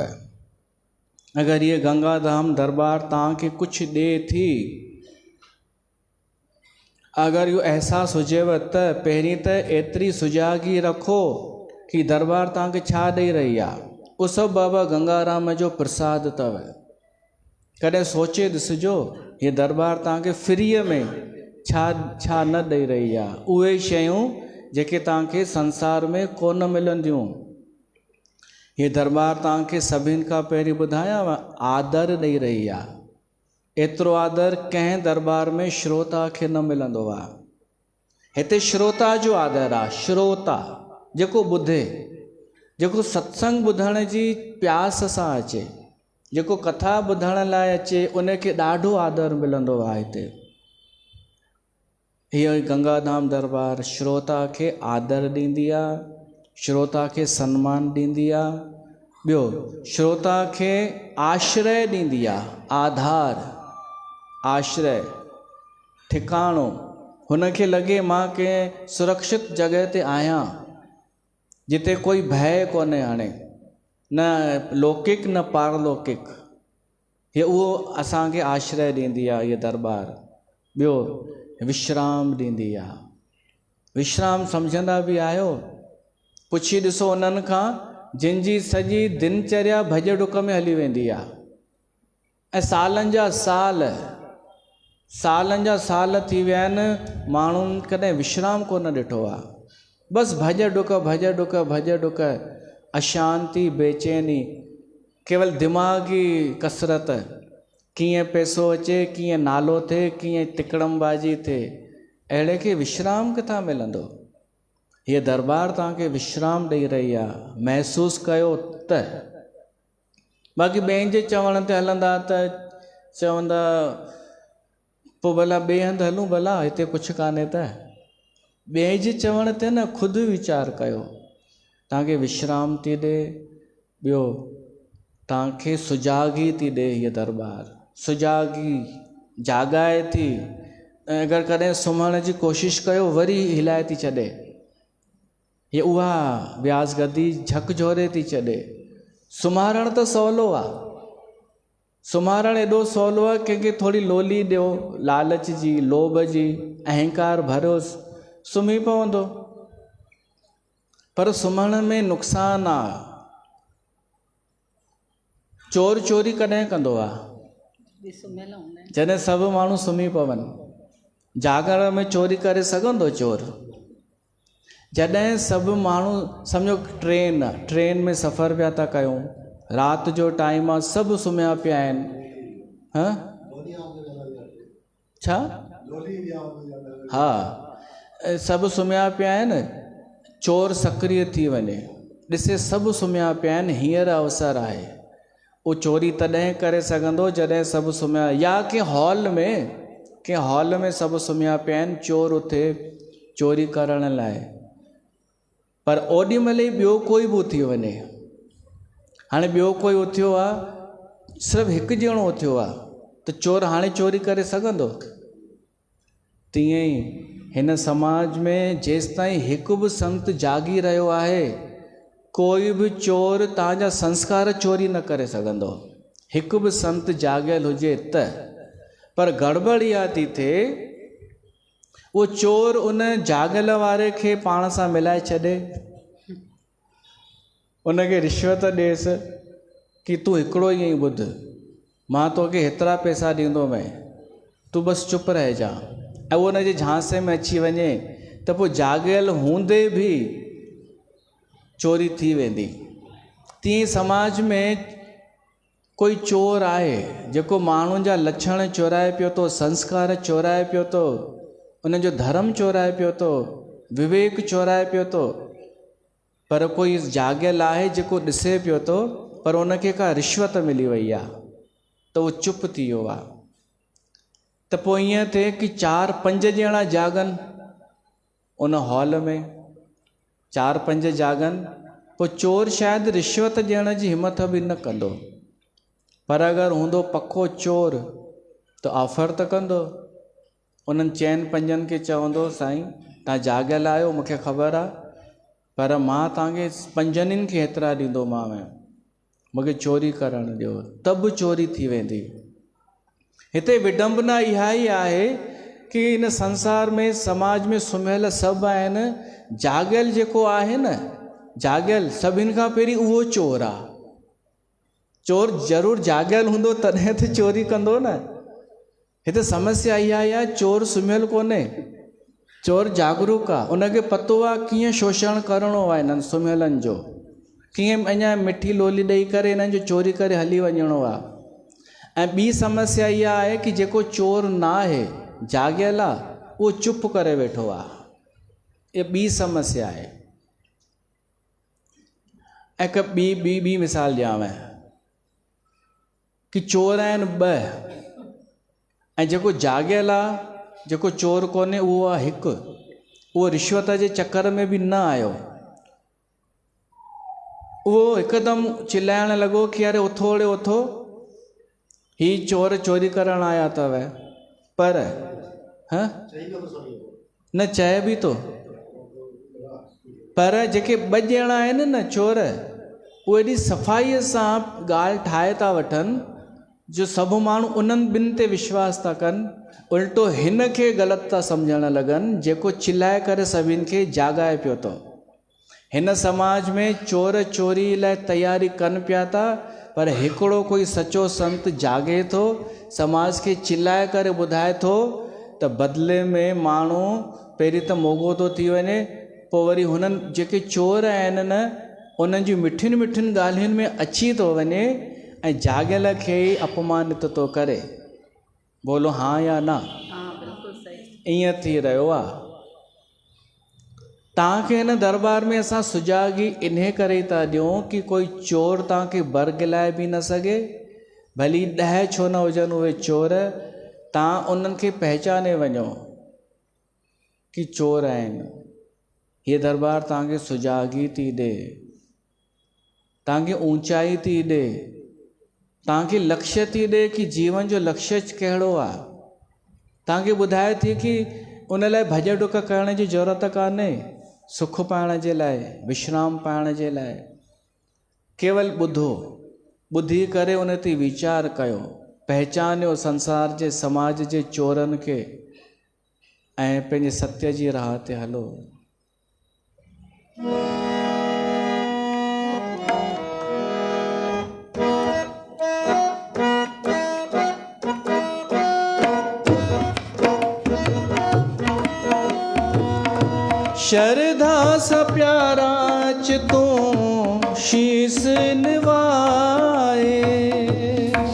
अगरि ये गंगा धाम दरबार तव्हांखे कुझु ॾिए थी, अगरि इहो अहसासु हुजेव त पहिरीं त एतिरी सुजागी रखो कि दरबार तव्हांखे छा ॾेई रही आहे। उहो सभु बाबा गंगाराम जो प्रसाद अथव। कॾहिं सोचे ॾिसिजो हीअ दरबार तव्हांखे फ्रीअ में छा छा न ॾेई रही आहे। उहे शयूं जेके तव्हांखे संसार में कोन मिलंदियूं। हीअ दरबार तव्हांखे सभिनि खां पहिरीं ॿुधायांव आदर ॾेई रही आहे। एतिरो आदर कंहिं दरबार में श्रोता खे न मिलंदो आहे। हिते श्रोता जो आदर आहे। श्रोता जेको ॿुधे, जेको सत्संग ॿुधण जी प्यास सां अचे, जेको कथा ॿुधण लाइ अचे, उनखे ॾाढो आदर मिलंदो आहे। हिते हीअ गंगाधाम दरबार श्रोता खे आदर ॾींदी आहे, श्रोता खे सम्मान ॾींदी आहे। ॿियो श्रोता खे आश्रय ॾींदी आहे। आधार, आश्रय, ठिकाणो। हुनखे लॻे मां कंहिं सुरक्षित जॻह ते आहियां जिते कोई भय कोन्हे। हाणे न लौकिक न पारलौकिक, हे उहो असांखे आश्रय ॾींदी आहे इहा दरबार। ॿियो विश्राम ॾींदी आहे। विश्राम सम्झंदा बि आहियो? पुछी ॾिसो उन्हनि खां जिन जी सॼी दिनचर्या भॼ डुक में हली वेंदी आहे ऐं सालनि जा साल थी विया आहिनि, माण्हुनि कॾहिं विश्राम कोन ॾिठो आहे। बसि भॼ डुक, अशांति, बेचैनी, केवल दिमाग़ी कसरत, कीअं पैसो अचे, कीअं नालो थिए, कीअं टिकड़मबाजी थिए। अहिड़े खे विश्राम किथां मिलंदो? हीअ दरबार तव्हांखे विश्राम ॾेई रही आहे, महसूसु कयो त। बाक़ी ॿियनि जे चवण ते हलंदा त चवंदा पोइ भला ॿिए हंधि हलूं, भला हिते कुझु कान्हे त। ॿिए जे चवण ते न ख़ुदि वीचार कयो। तव्हांखे विश्राम थी ॾे, ॿियो तव्हांखे सुजागी थी ॾे हीअ दरबार, सुजागी जाॻाए थी। ऐं अगरि कॾहिं सुम्हण जी कोशिशि कयो वरी हिलाए थी छॾे। हीअ उहा व्यास गदी झकझोरे थी छॾे। सुम्हारणु त सवलो आहे, सुम्हारणु एॾो सवलो आहे, कंहिंखे थोरी लोली ॾियो, लालच जी, लोभ जी, अहंकार भरियोसि, सुम्ही पवंदो। पर सुम्हण में नुक़सानु आहे। चोर चोरी कॾहिं कंदो आहे? सुम्हियल हूंदा आहिनि। जॾहिं सभु माण्हू सुम्ही पवनि। जागरण में चोरी करे सघंदो चोर? जॾहिं सभु माण्हू, सम्झो ट्रेन में सफ़र पिया था कयूं, राति जो टाइम आहे, सभु सुम्हिया पिया आहिनि, छा? हा, सभु सुम्हिया पिया आहिनि, चोर सक्रिय थी वञे, ॾिसे सभु सुम्हिया पिया आहिनि, हींअर अवसर आहे। उहो चोरी तॾहिं करे सघंदो जॾहिं सभु सुम्हिया, या कंहिं हॉल में सभु सुम्हिया पिया आहिनि, चोर उथे चोरी करण लाइ। पर ओॾी महिल ई ॿियो कोई बि उथी वञे। हाणे ॿियो कोई उथियो आहे, सिर्फ़ु हिकु ॼणो उथियो आहे, त चोर हाणे चोरी करे सघंदो? तीअं ई हिन समाज में जेसिताईं हिकु बि संत जागी रहियो आहे, कोई बि चोर तव्हांजा संस्कार चोरी न करे सघंदो। हिकु बि संत जागियल हुजे त। पर गड़बड़ इहा थी थिए, उहो चोर उन जागियल वारे खे पाण सां मिलाए छॾे, उनखे रिश्वत ॾिएसि कि तूं हिकिड़ो ई ॿुध, मां तोखे हेतिरा पैसा ॾींदोमांइ, तूं बसि चुप रहिजां। ऐं उहो उनजे झांसे में अची वञे त पोइ जागियल हूंदे बि चोरी थी वेंदी। तीअं समाज में कोई चोर आहे जेको माण्हुनि जा लक्षण चोराए पियो थो, संस्कार चोराए पियो थो, उनजो धर्म चोराए पियो थो, विवेक चोराए पियो थो। पर कोई जागियल आहे जेको ॾिसे पियो थो, पर उनखे का रिश्वत मिली वई आहे त उहो चुप थी वियो आहे। त पोइ ईअं थिए कि 4-5 ॼणा जागनि उन हॉल में, 4-5 जागनि, पोइ चोर शायदि रिश्वत ॾियण जी हिमत बि न कंदो। पर अगरि हूंदो पको चोर त ऑफर त कंदो। उन्हनि 4-5 खे चवंदो, साईं तव्हां जागियल आहियो, मूंखे ख़बर आहे, पर मां तव्हांखे 5 खे हेतिरा ॾींदोमांव, मूंखे चोरी करणु ॾियो। त बि चोरी थी वेंदी। हिते विडंबना इहा ई आहे कि इन संसार में, समाज में सुम्हियल सभु आहिनि, जागियल जेको आहे न, जागियल सभिनि खां पहिरीं उहो चोर आहे। चोर ज़रूरु जागियल हूंदो तॾहिं त चोरी कंदो न। हिते समस्या इहा आहे, चोर सुम्हियल कोन्हे, चोर जागरूक आहे। उनखे पतो आहे कीअं शोषण करिणो आहे हिननि सुम्हियलनि जो, कीअं अञा मिठी लोली ॾेई करे हिननि जो चोरी करे हली वञिणो आहे। ऐं ॿी समस्या इहा आहे कि जेको चोर न आहे, जागियल आहे, उहो चुप करे वेठो आहे। इहा ॿी समस्या आहे। ऐं हिकु ॿी मिसाल ॾियांव कि चोर आहिनि 2, ऐं जेको जागियल आहे, जेको चोर कोन्हे, उहो आहे 1। उहो रिश्वत जे चकर में बि न आयो। उहो हिकदमि चिल्लाइण लॻो कि अरे उथो रे उथो, ही चोर चोरी करण आया अथव। पर न चए बि थो, पर जेके 2 ॼणा आहिनि न चोर, उहे एॾी सफ़ाईअ सां ॻाल्हि ठाहे था वठनि जो सभु माण्हू उन्हनि ॿिनि ते विश्वास था कनि, उल्टो हिन खे ग़लति था सम्झणु लॻनि जेको चिल्लाए करे सभिनि खे जाॻाए पियो थो। हिन समाज में चोर चोरी लाइ तयारी कनि पिया था, पर हिकिड़ो कोई सचो संत जागे थो, समाज खे चिल्लाए करे ॿुधाए थो त बदिले में माण्हू पहिरीं त मोगो थो थी वञे, पोइ वरी हुननि जेके चोर आहिनि न उन्हनि जी मिठियुनि मिठियुनि ॻाल्हियुनि में अची थो वञे ऐं जाॻियल खे ई अपमानित थो करे। बोलो हाँ या ना? हाँ बिल्कुलु सही। ईअं थी रहियो आहे। तव्हांखे हिन दरबार में असां सुजागी इन्हे करे था ॾियूं कि कोई चोर तव्हांखे बरगिलाए बि न सघे, भली 10 छो न हुजनि उहे चोर, तव्हां उन्हनि खे पहचाने वञो कि चोर आहिनि। हीअ दरबार तव्हांखे सुजागी थी ॾे, तव्हांखे ऊंचाई थी ॾे, तव्हांखे लक्ष्य थी ॾे कि जीवन जो लक्ष्य कहिड़ो आहे। तव्हांखे ॿुधाए थी कि उन लाइ भॼ डुक करण जी ज़रूरत कान्हे, सुख पाइण जे लाइ, विश्राम पाइण जे लाइ केवल ॿुधो, ॿुधी करे उन ते वीचार कयो, पहचानियो संसार जे समाज जे चोरनि खे ऐं पंहिंजे सत्य जी राह ते हलो। श्रद्धा सा प्यारा चितों शीस निवाए,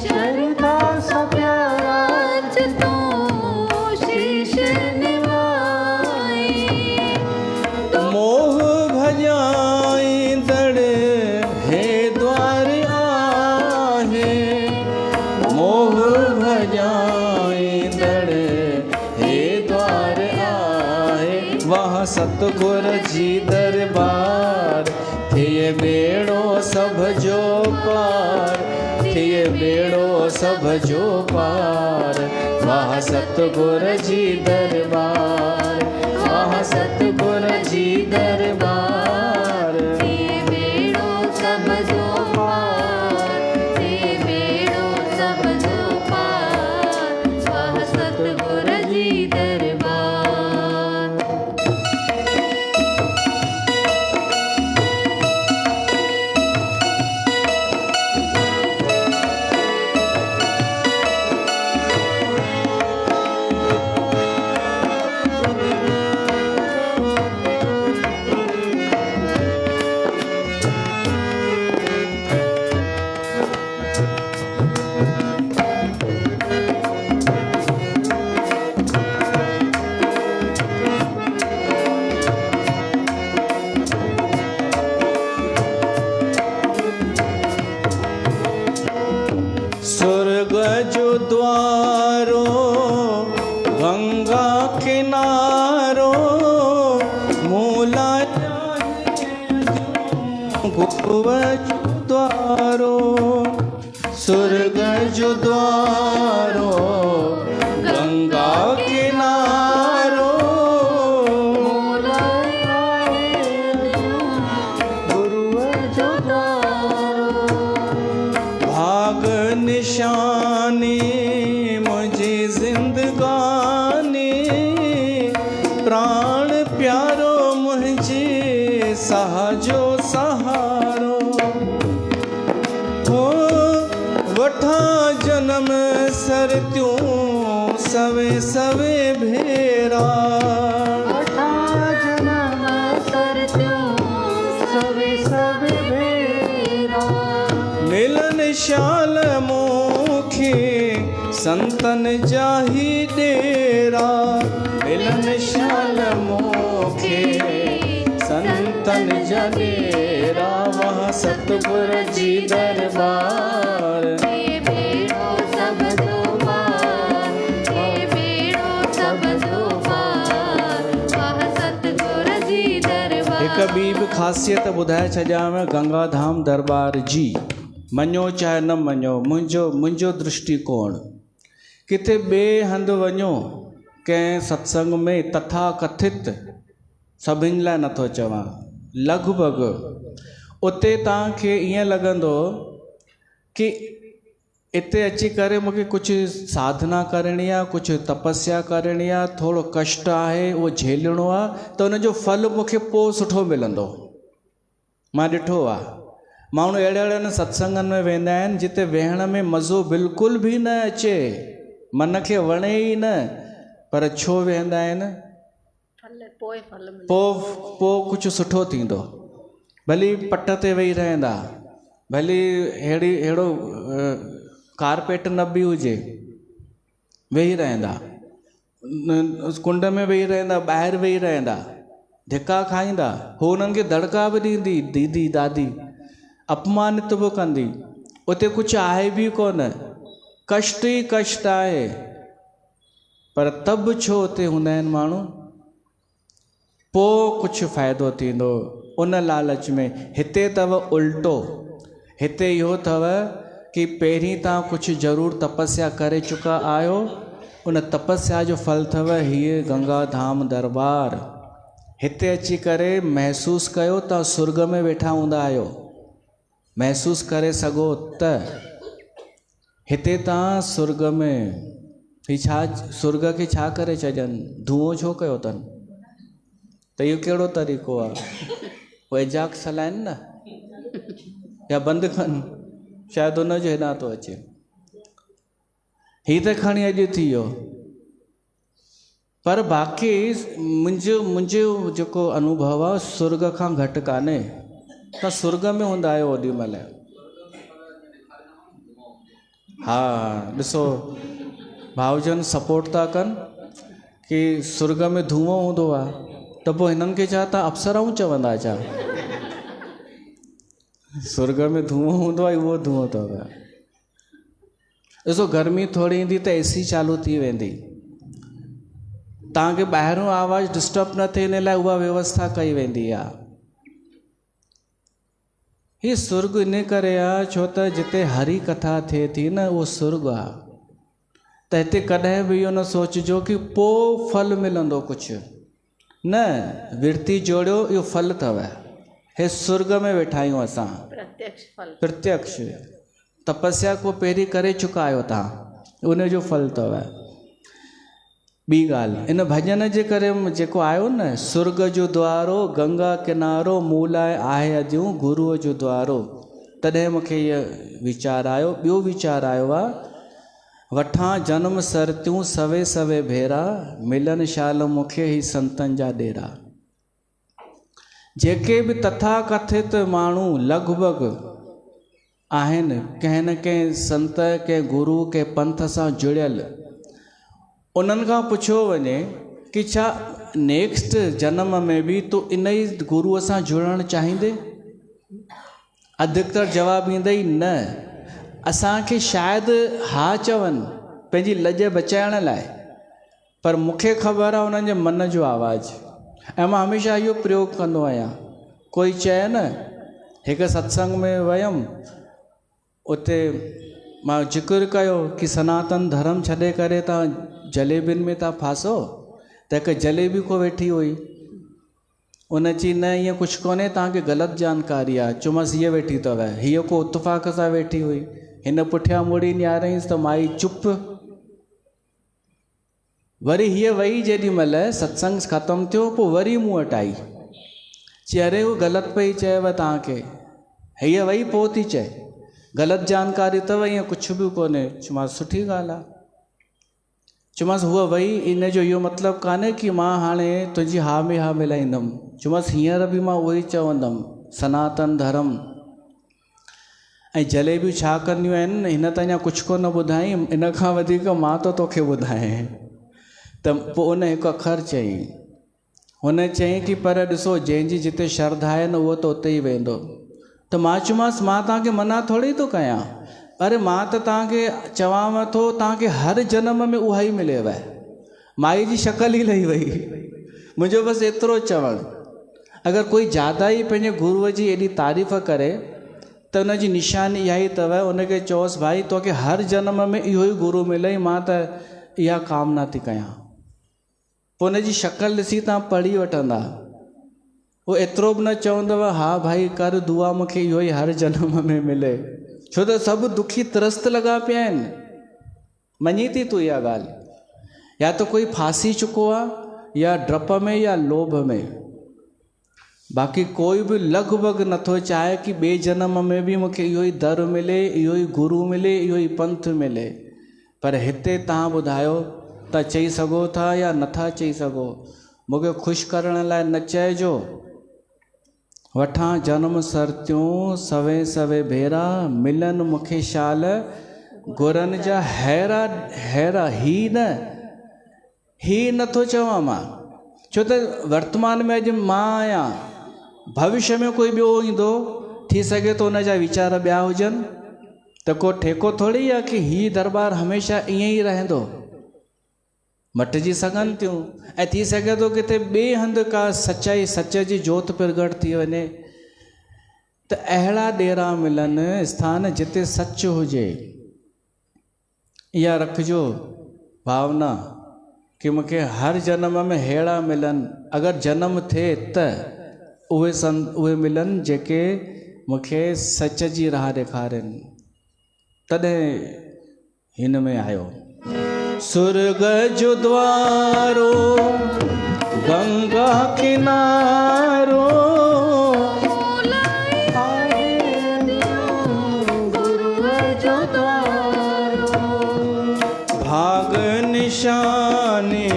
श्रद्धा सा प्यारा चितों शीश निवाए, मोह भजाई दड़ है द्वार आहे, मोह भजाई दड़ है द्वार आहे, वहाँ सतगुर जी दरबार थिए बेड़ो सब जो पार, थिए बेड़ो सब जो पार, वहाँ सतगुर जी दरबार, वहाँ सतगुर जी दरबार, थिए बेड़ो सब जो पार, थिए बेड़ो सब जो पार, वह सतगुर जी दरबार। स्वर्ग जो द्वारो गंगा किनारो, मूला गुरुव जो द्वारो, स्वर्ग जो द्वारो गंगा किनारो, गुरुव जो द्वारो, भाग निशानी मुझे जिंदगानी, प्राण प्यारो मुझे सहाजो सहारो, हो वठा जन्म सर त्यों सवे सवे भेरा, वठा जन्म सर त्यों सवे सवे भेरा, मिलन शाल मोखे संतन जाही डेरा, मिलन शाल मोखे संतन जा डेरा, वहाँ सतगुर जी दरबार, ये बेड़ो सब जो पार, ये बेड़ो सब जो पार, वह सतगुर जी दरबार। हिक ॿी बि ख़ासियत ॿुधाए छॾियां गंगाधाम दरबार जी। मञो चाहे न मञो, मुंहिंजो दृष्टिकोण, किथे ॿिए हंधि वञो कंहिं सत्संग में तथा कथित सभिनि लाइ नथो चवां, लॻभॻि उते तव्हांखे ईअं लॻंदो कि इते अची करे मूंखे कुझु साधना करणी आहे, कुझु तपस्या करणी आहे, थोरो कष्ट आहे उहो झेलणो आहे, त उनजो फल मूंखे पोइ सुठो मिलंदो। मां ॾिठो आहे माण्हू अहिड़े सत्संगनि में वेंदा आहिनि जिते वेहण में मज़ो बिल्कुलु बि न अचे, मन खे वणे ई न, पर छो वेहंदा आहिनि? पोइ कुझु सुठो थींदो। भली पट ते वेही रहंदा, भली अहिड़ो कारपेट न बि हुजे, वेही रहंदा, कुंड में वेही रहंदा, ॿाहिरि वेही रहंदा, धिका खाईंदा, हू हुननि खे दड़का बि ॾींदी, दीदी दादी अपमानित बि कंदी। उते कुझु आहे बि कोन, कष्ट ई कष्ट आहे, पर तब छो उते हूंदा आहिनि माण्हू? पोइ कुझु फ़ाइदो थींदो उन लालच में। हिते अथव उल्टो, हिते इहो अथव कि पहिरीं तव्हां कुझु ज़रूरु तपस्या करे चुका आहियो, उन तपस्या जो फल अथव हीअ गंगा धाम दरबार। हिते अची करे महसूसु कयो तव्हां स्वर्ग में वेठा हूंदा आहियो, महसूसु करे सघो त हिते तव्हां स्वर्ग में ही छा, स्वर्ग खे छा करे छॾनि, धुओं छो कयो अथनि? त इहो कहिड़ो तरीक़ो आहे? उहे एजाक्स हलाइनि न या बंदि कनि, शायदि उनजो हेॾां थो अचे। हीअ त खणी अॼु थी वियो, पर बाक़ी मुंहिंजो जेको अनुभव आहे स्वर्ग खां घटि कान्हे। तव्हां स्वर्ग में हूंदा आहियो ओॾी महिल। हा ॾिसो भाउजन सपोर्ट था कनि कि स्वर्ग में धुओं हूंदो आहे, त पोइ हिननि खे छा तव्हां अप्सराऊं चवंदा छा? स्वर्ग में धुओं हूंदो आहे, उहो धुओं अथव। ॾिसो गर्मी थोरी ईंदी त AC चालू थी वेंदी, तव्हांखे ॿाहिरों आवाज़ु डिस्टर्ब न थिए इन लाइ उहा व्यवस्था कई वेंदी आहे। हीअ स्वर्ग इन करे आहे छो त जिते हरी कथा थिए थी न उहो स्वर्ग आहे। त हिते कॾहिं बि इहो न सोचिजो कि पोइ फल मिलंदो कुझु न, विर्ती जोड़ियो, इहो फल अथव। हे स्वर्ग में वेठा आहियूं असां, प्रत्यक्ष तपस्या को पहिरीं करे चुका आहियो तव्हां, उनजो फल अथव। ॿी ॻाल्हि, इन भॼन जे करे जेको आयो न, स्वर्ग जो द्वारो गंगा किनारो मूं लाइ आहे अॼु गुरूअ जो द्वारो, तॾहिं मूंखे इहो वीचार आयो। ॿियो वीचार आयो आहे, वठां जन्म सरतियूं सवे सवे भेरा, मिलन शाल मूंखे ई संतनि जा डेरा। जेके बि तथा कथित माण्हू लॻभॻि आहिनि कंहिं न कंहिं संत, कंहिं गुरू, कंहिं पंथ सां जुड़ियल, उन्हनि खां पुछियो वञे कि छा नेक्स्ट जन्म में बि तूं इन ई गुरूअ सां जुड़णु चाहींदे? अधिकतर जवाबु ईंदई न। असांखे शायदि हा चवनि पंहिंजी लॼ बचाइण लाइ, पर मूंखे ख़बर आहे उन्हनि जे मन जो आवाज़ु। ऐं मां हमेशह इहो प्रयोग कंदो आहियां। कोई चए न, हिकु सत्संग में वियमि, उते मां जिक्र कयो कि सनातन धर्म छॾे करे तव्हां जलेबियुनि में था फासो, त हिकु जलेबी को वेठी हुई, उन चई न ईअं कुझु कोन्हे, तव्हांखे ग़लति जानकारी आहे। चयोमांसि हीअ वेठी अथव, हीअ को इतफ़ाक़ सां वेठी हुई। हिन पुठियां मुड़ी निहारईंसि त माई चुप। वरी हीअ वई, जेॾी महिल सत्संग ख़तमु थियो पोइ वरी मूं वटि आई, चई अरे उहो ग़लति पई चएव तव्हांखे। हीअ वई पोइ थी चए ग़लति जानकारी अथव, ईअं कुझु बि कोन्हे। चयोमांसि सुठी ॻाल्हि आहे। चयोमांसि हूअ वई, इन जो इहो मतिलबु कान्हे कि मां हाणे तुंहिंजी हा में हा मिलाईंदमि। चयोमांसि हींअर बि मां उहो ई चवंदमि, सनातन धर्म। ऐं जलेबियूं छा कंदियूं आहिनि, हिन त अञा कुझु कोन ॿुधाई, इन खां वधीक मां तो तोखे ॿुधायां। त पोइ उन हिकु अखर चई, हुन चयईं कि पर ॾिसो जंहिंजी जिते श्रद्धा आहे न उहो त उते ई वेंदो। त मां चयोमांसि मां तव्हांखे मना थोरी थो कयां, अरे मां त तव्हांखे चवांव थो तव्हांखे हर जन्म में उहा ई मिलेव। माई जी शकल ई लही वई। मुंहिंजो बसि एतिरो चवणु, अगरि कोई ज़्यादा ई पंहिंजे गुरूअ जी एॾी तारीफ़ करे त उनजी निशानी इहा ई अथव, उनखे चओसि भाई तोखे हर जन्म में इहो ई गुरू मिलई, मां त इहा कामना थी कयां। पोइ उनजी शकल ॾिसी तव्हां पढ़ी वठंदा, वो एतिरो बि न चवंदव हा भाई कर दुआ मूंखे इहो ई हर जनम में मिले, छो त सभु दुखी तरस्त लॻा पिया आहिनि। मञी थी तूं इहा ॻाल्हि, या त कोई फासी चुको आहे या डप में या लोभ में, बाक़ी कोई बि लॻभॻि नथो चाहे कि ॿिए जनम में बि मूंखे इहो ई दर मिले, इहो ई गुरू मिले, इहो ई पंथ मिले। पर हिते तव्हां ॿुधायो त चई सघो था या नथा चई सघो? मूंखे ख़ुशि करण लाइ न चइजो वठां जनम सरतियूं सवे सवे भेरा, मिलन मूंखे शाल गुरनि जा हैरा हैरा। ही नथो चवां मां, छो त वर्तमान में अॼु मां आहियां, भविष्य में कोई ॿियो ईंदो, थी सघे थो हुन जा वीचार ॿिया हुजनि, त को ठेको थोरी आहे कि ही दरबार हमेशह ईअं ई रहंदो। मटिजी सघनि थियूं, ऐं थी सघे थो किथे ॿिए हंधि का सचाई सच जी जोति प्रगट थी वञे। त अहिड़ा ॾेरा मिलनि, स्थान जिते सच हुजे। इहा रखिजो भावना कि मूंखे हर जनम में अहिड़ा मिलनि, अगरि जनम थिए त उहे मिलनि जेके मूंखे सच जी राह ॾेखारनि। तॾहिं हिन में आयो सुर्ग जो द्वारो गंगा किनारो, भाग निशानी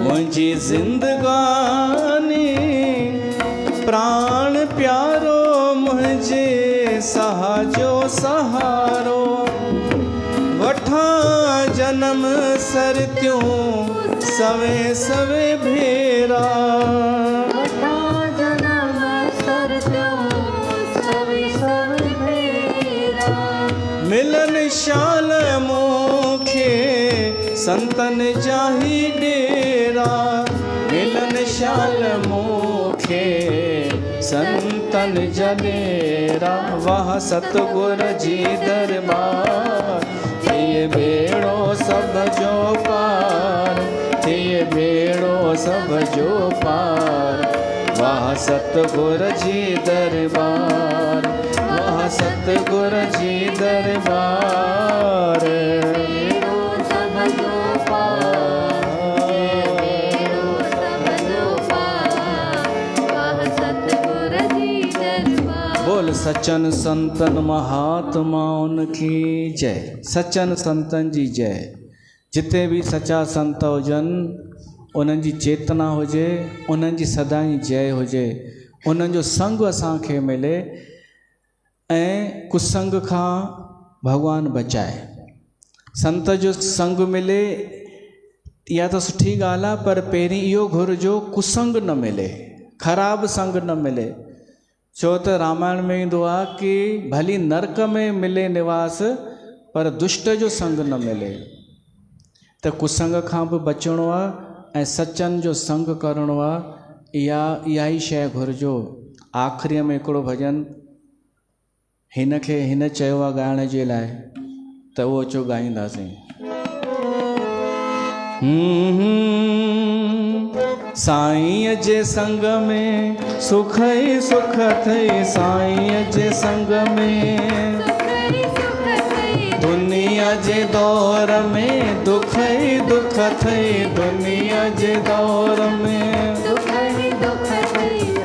मुंहिंजी जिंदगानी, प्राण प्यारो मुंहिंजे सहाजो सहारो। वठां जनम सरतियूं सवे सवे भेरा, मिलन शाल मूंखे संतन जाही डेरा, मिलन शाल मूंखे संतन जा डेरा। वाह सतगुर जी दरबार, थिए बेड़ो सब जो पार, थिए बेड़ो सब जो पार। वाह सतगुर जी दरबार, वाह सतगुर जी दरबार। बोल सचन संतन महात्माउनि की जय, सचन संतन जी जय। जिते भी सच्चा संत हुजनि, उन्हनि जी चेतना हुजे, उन्हनि जी सदाई जय हुजे, उन्हनि जो संग असांखे मिले ऐं कुसंग खां भगवान बचाए। संत जो संग मिले इहा त सुठी ॻाल्हि आहे, पर पहिरीं इहो घुरिजो कुसंग न मिले, ख़राब संग न मिले। छो त रामायण में ईंदो आहे कि भली नरक में मिले निवास, पर दुष्ट जो संग न मिले। त कुसंग खां बि बचिणो आहे ऐं सचनि जो संग करिणो आहे। इहा ई शइ घुरिजो। आख़िरीअ में हिकिड़ो भॼन हिन चयो आहे ॻाइण जे लाइ, त उहो अचो ॻाईंदासीं। साईं जे संग में सुख ई सुख थई, साईं जे संग में दुनिया जे दौर में दुख ई दुख थई, दुनिया जे दौर में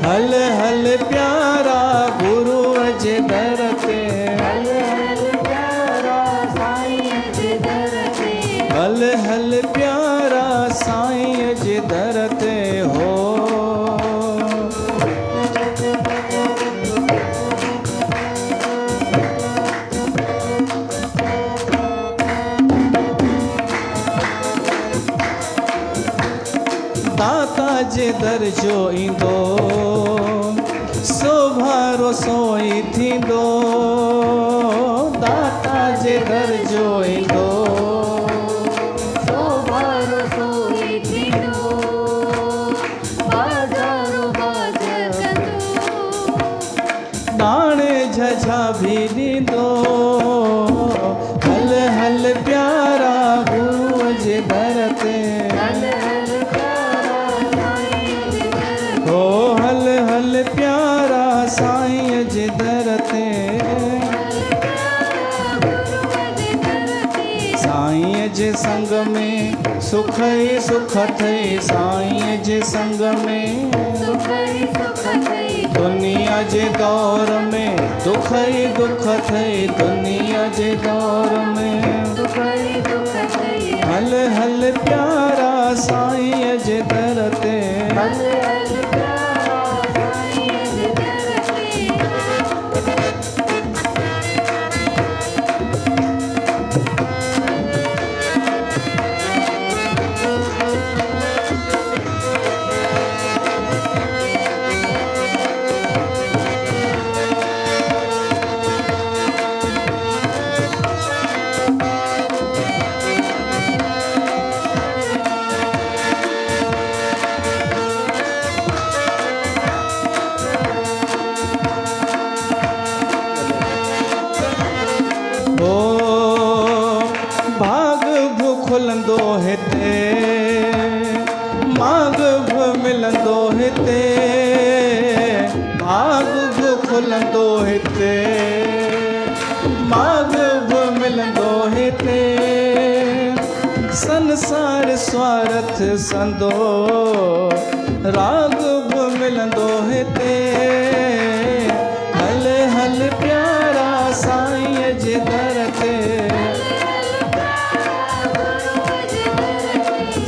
हल हल प्यारा गुरुअ जे दर ते, हल हल प्यारा साईं जे दर ते हो। दाता जे दर जो ईंदो सो भरोसो ई थींदो, दाता जे दर जो ईंदो दाणे झझा भी ॾींदो, हल हल प्यारा गुरुअ जे दर ते, हो हल जे संग में सुख ई सुख अथई साईं जे संग में सुख ई सुख अथई दुनिया जे दौर में दुख ई दुख अथई दुनिया जे दौर में सुख ई दुख अथई हल हल प्यारा साईं जे दर ते हल हल प्यारा साईं जे दर ते भाग भू खुलंदो हिते माग भू मिलंदो हिते भाग भू खुलंदो हिते माग भू मिलंदो हिते संसार स्वार्थ संदो राग भू मिलंदो हिते हल हल प्यारा साईं जे दर ते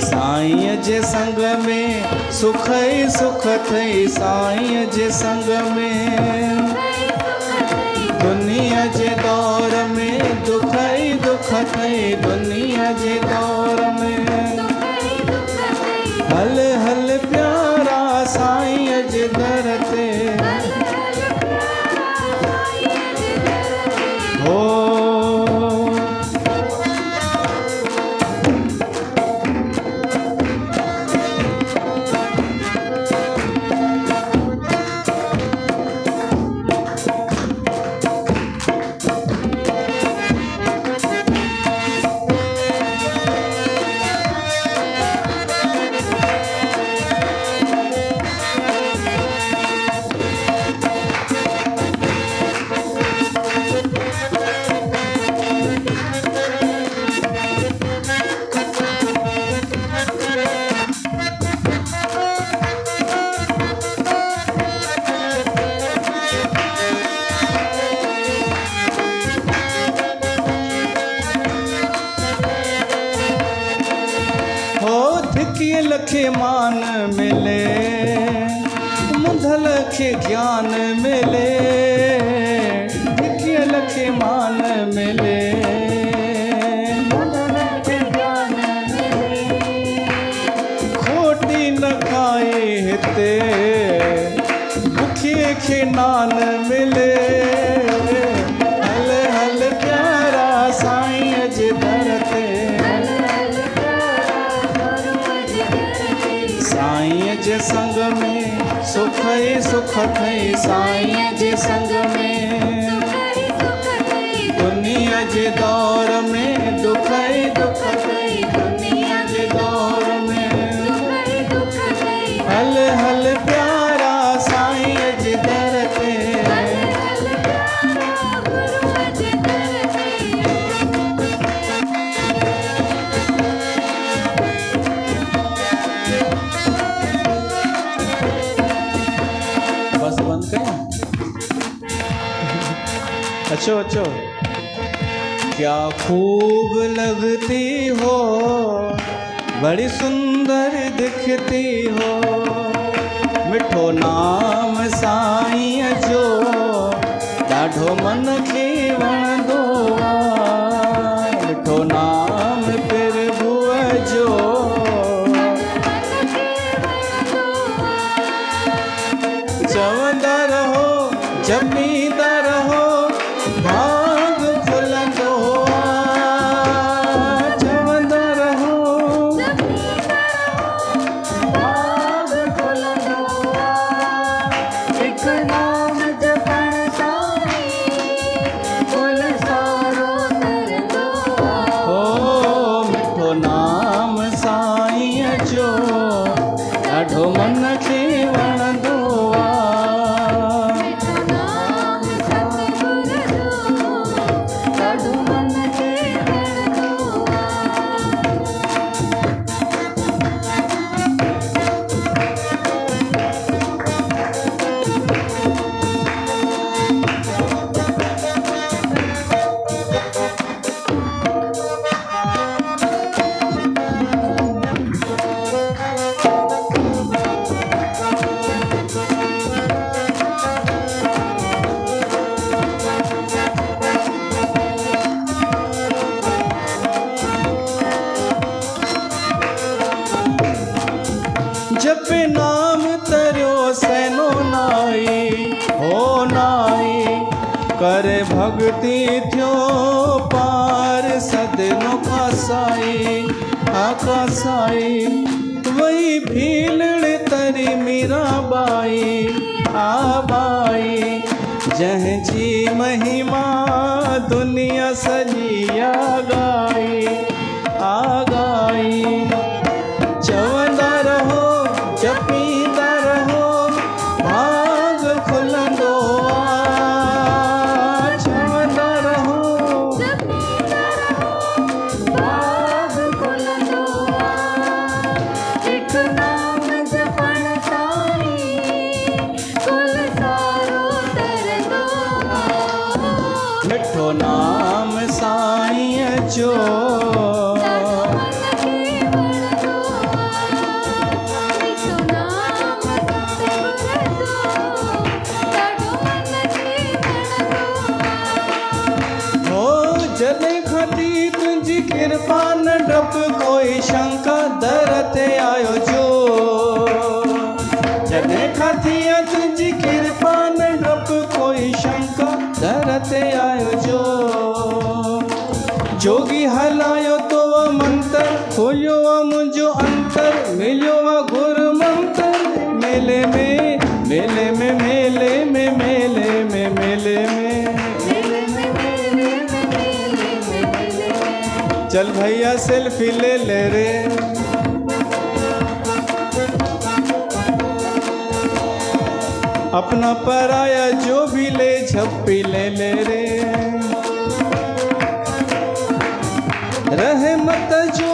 साईं जे संग में सुख ई सुख अथई साईं जे संग में दुनिया जे दौर में दुख ई दुख अथई दुनिया जे दौर में हल हल प्यारा साईं जे दर ते हो धिकीअ लखे मान मिले मुंधल खे ज्ञान मिले धिकीअ लखे मान मिले खोटी न खाए हिते बुखिए खे नान मिले हल हल प्यारा साईं जे दर ते साईं जे संग में सुख ई सुख अथई साईं जे संग में दुनिया जे दौर में दुख ई दुख अथई दुनिया जे दौर में हल हल प्यारा साईं जे दर ते बस बंद करें अच्छो अच्छो क्या खूब लगती हो बड़ी सुंदर दिखती हो मिठो नाम साईं जो ॾाढो मन खे वणंदो आहे मिठो नाम प्रभुअ जो चवंदा रहो जपींदा रहो भाग खुलंदो आहे चवंदा रहो भाग खुलंदो आहे हिकु नाम जपण साईं भक्ति थियो पार सदनो का साई आका साई वही भीलड़ तरी मीरा बाई आबाई जह जी महिमा दुनिया सजिया गाई आगाई चवंदा रहो जपींदा रहो भाग खुलंदो चवंदा रहो भाग खुलंदो एक नाम जपण साई कुल सारो तरंदो मिठो नाम साईं जो जॾहिं खां तुंहिंजी कृपा न डप कोई शंका दर ते आयो जो जॾहिं खां तुंहिंजी कृपा न डप कोई शंका दर ते आयो जो जोगी हलायो तो मंतर खोलियो मुंहिंजो अंतर मिलियो गुरु मंतर मेले में मेले में मेले में मेले में मेले में चल भैया सेल्फी ले ले रे अपना पराया जो भी ले झप्पी ले ले रे रहमत जो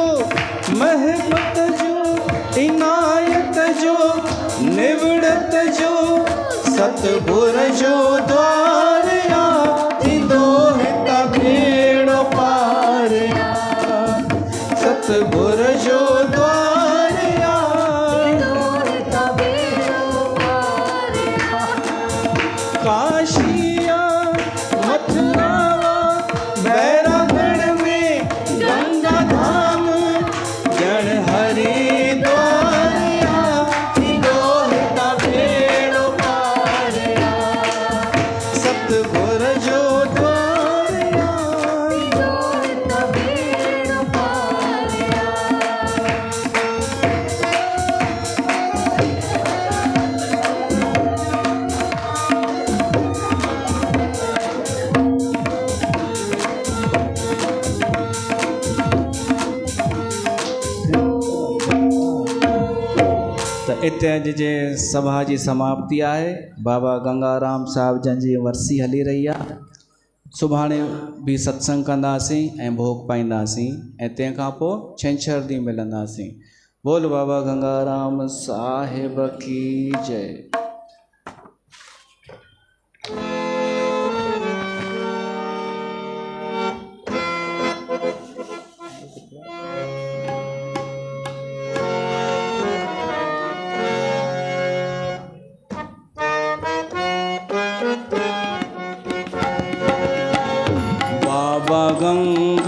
महमत जो इनायत जो निवड़त जो सतगुर जो द्वार थींदो हितां भेड़ो पार सतगुर जो द्वार काशिया मथुरा बैरागढ़ में गंगा धाम जड़ हरिद्वार थींदो हितां भेड़ो पार सतगुर जो द्वार इते अॼु जे सभा जी समाप्ति आहे बाबा गंगाराम साहिब जन जी वरसी हली रही आहे सुभाणे बि सत्संग कंदासीं ऐं भोग पाईंदासीं ऐं तंहिंखां पोइ छंछरु ॾींहुं मिलंदासीं बोल बाबा गंगाराम साहिब की जय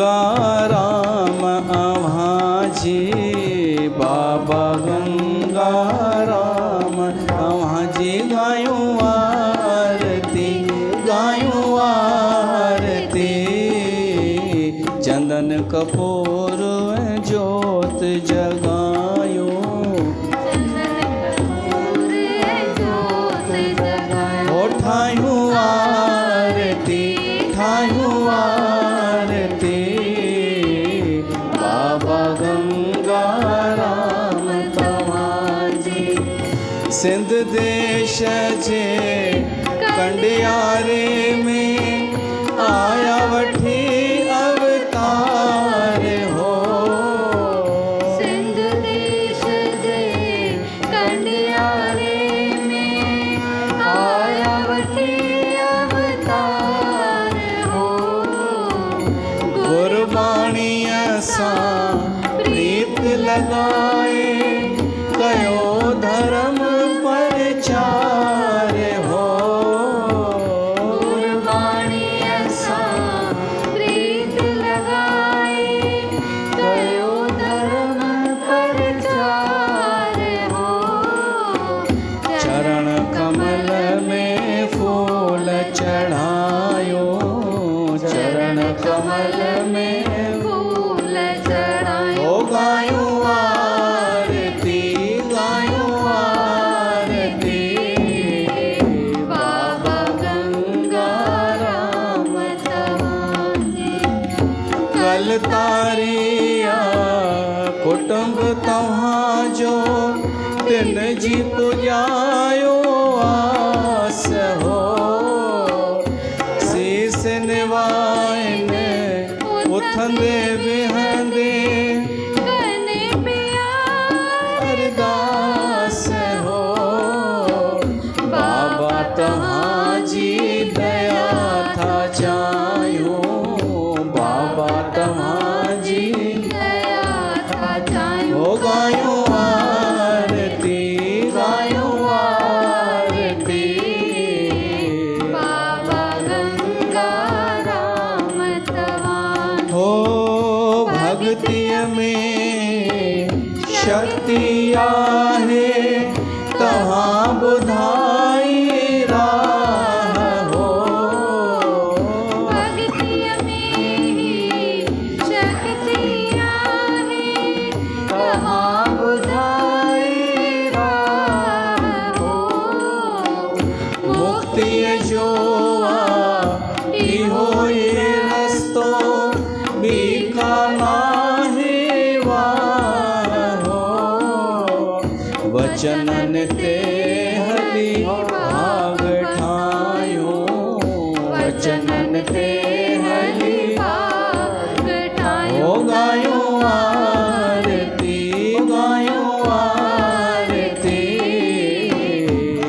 गंगाराम अभाजी बाबा गंगाराम अभाजी गायूं आरती चंदन कपूर जोत जगायूं ठायूं आरती बाबा गंगाराम तव्हांजी सिंध देश जे कंडियारे में आया वठी अवतार हो सिंध देश जे कंडियारे में आया वठी अवतार हो गुरबाणीअ सां प्रीत लगाए कयो धर्म प्रचार हो गुरबाणीअ सां प्रीत लगाए कयो धर्म प्रचार हो चरण कमल में फूल चढ़ायो कमल में फूल चढ़ायो ओ गायूं आरती गायूं आरती बाबा गंगा राम तव्हांजी कल तारिया कुटुंब तव्हांजो तिन जी पुॼायो आस हो शीस निवाइन उथंदे विहंदे कने पिया अरदास हो बाबा तव्हांजी दया था चाहियूं बाबा तव्हांजी दया था चाहियूं ओ गायूं आरती गायूं आरती बाबा गंगा राम तव्हांजी हो भक्तिअ में शक्ति आहे तव्हां ॿुधाई राह हो भक्तिअ में शक्ति आहे तव्हां ॿुधाई राह हो मुक्तिअ जो इहो ई रस्तो ॿी का नाहे वाह हो वचननि ते हली भाग ठाहियूं वचननि ते हली भाग ठाहियो ओ गायूं आरती गायूं आरती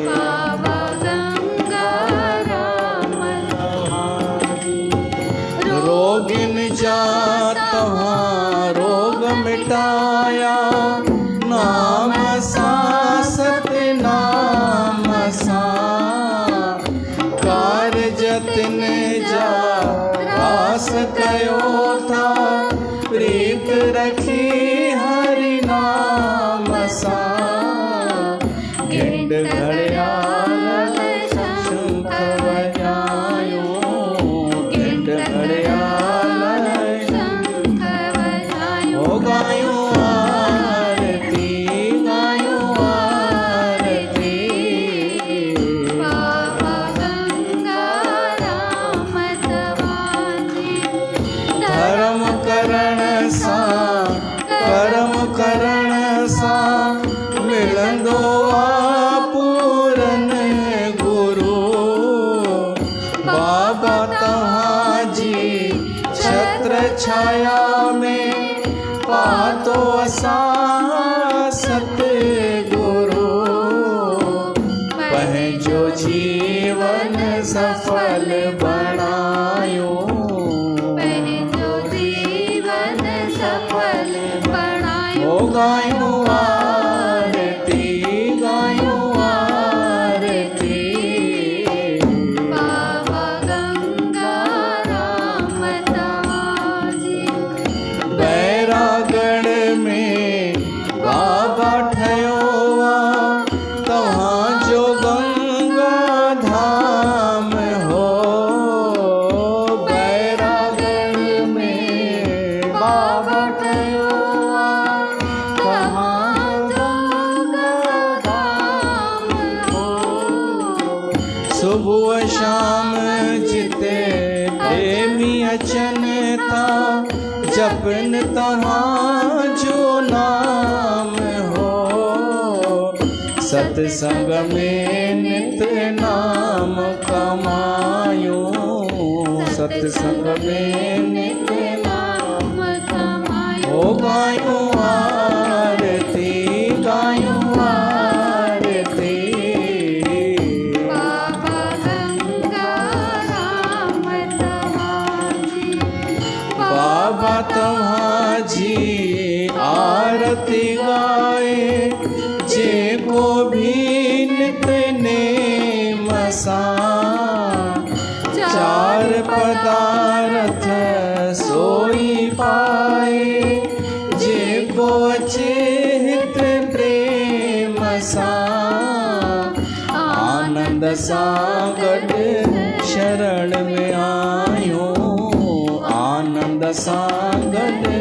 बाबा गंगा राम रोगिन जा तव्हां रोग मिटाया नाम सां सतनाम सां कारज तिन जा रास कयो था प्रीत रखी हरि नाम सां गिंड घड़ियाल शंख वॼायूं गिंड घड़ियाल शंख वॼायो ओ गायूं आरती गायूं आरती बाबा गंगा राम तव्हांजी धर्म करण सां कर्म करण सां मिलंदो आ पूरन गुरु बाबा तव्हांजी छत्र छाया में पातो असां सतगुरु पंहिंजो जीवन सफल बणायो पंहिंजो जीवन सफल बणायो ओ गायूं आरती गायूं आरती बाबा गंगा राम तव्हांजी बैरागढ़ में बाबा ठहियो आ तव्हांजो गंगा धाम हो बैरागढ़ में बाबा ठहियो आ तव्हांजो गंगा धाम हो सुबुह शाम जिते प्रेमी अचनि था जपन तव्हांजो नाम हो सत्संग में नित नाम कमायूं सत्संग में नित नाम कमायो ओ गायूं आरती गायूं आरती बाबा गंगा राम तव्हांजी बाबा तव्हांजी आरती गाए जेको भी नित नेम सां चार पदार्थ सोई पाए जेको अचे हित प्रेम सां आनंद सां गॾु शरण में आयूं चांद सां गॾु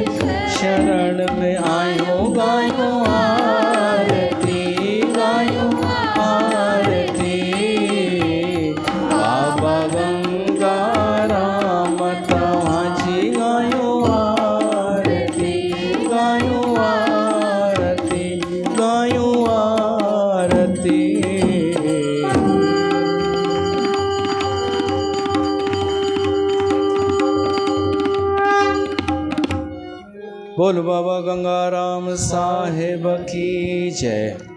शरण में आयो गायो आरती गायो आरती बाबा गंगा राम तव्हांजी गायो आरती गायो आरती गायो आरती बोल बाबा गंगाराम साहिब की जय।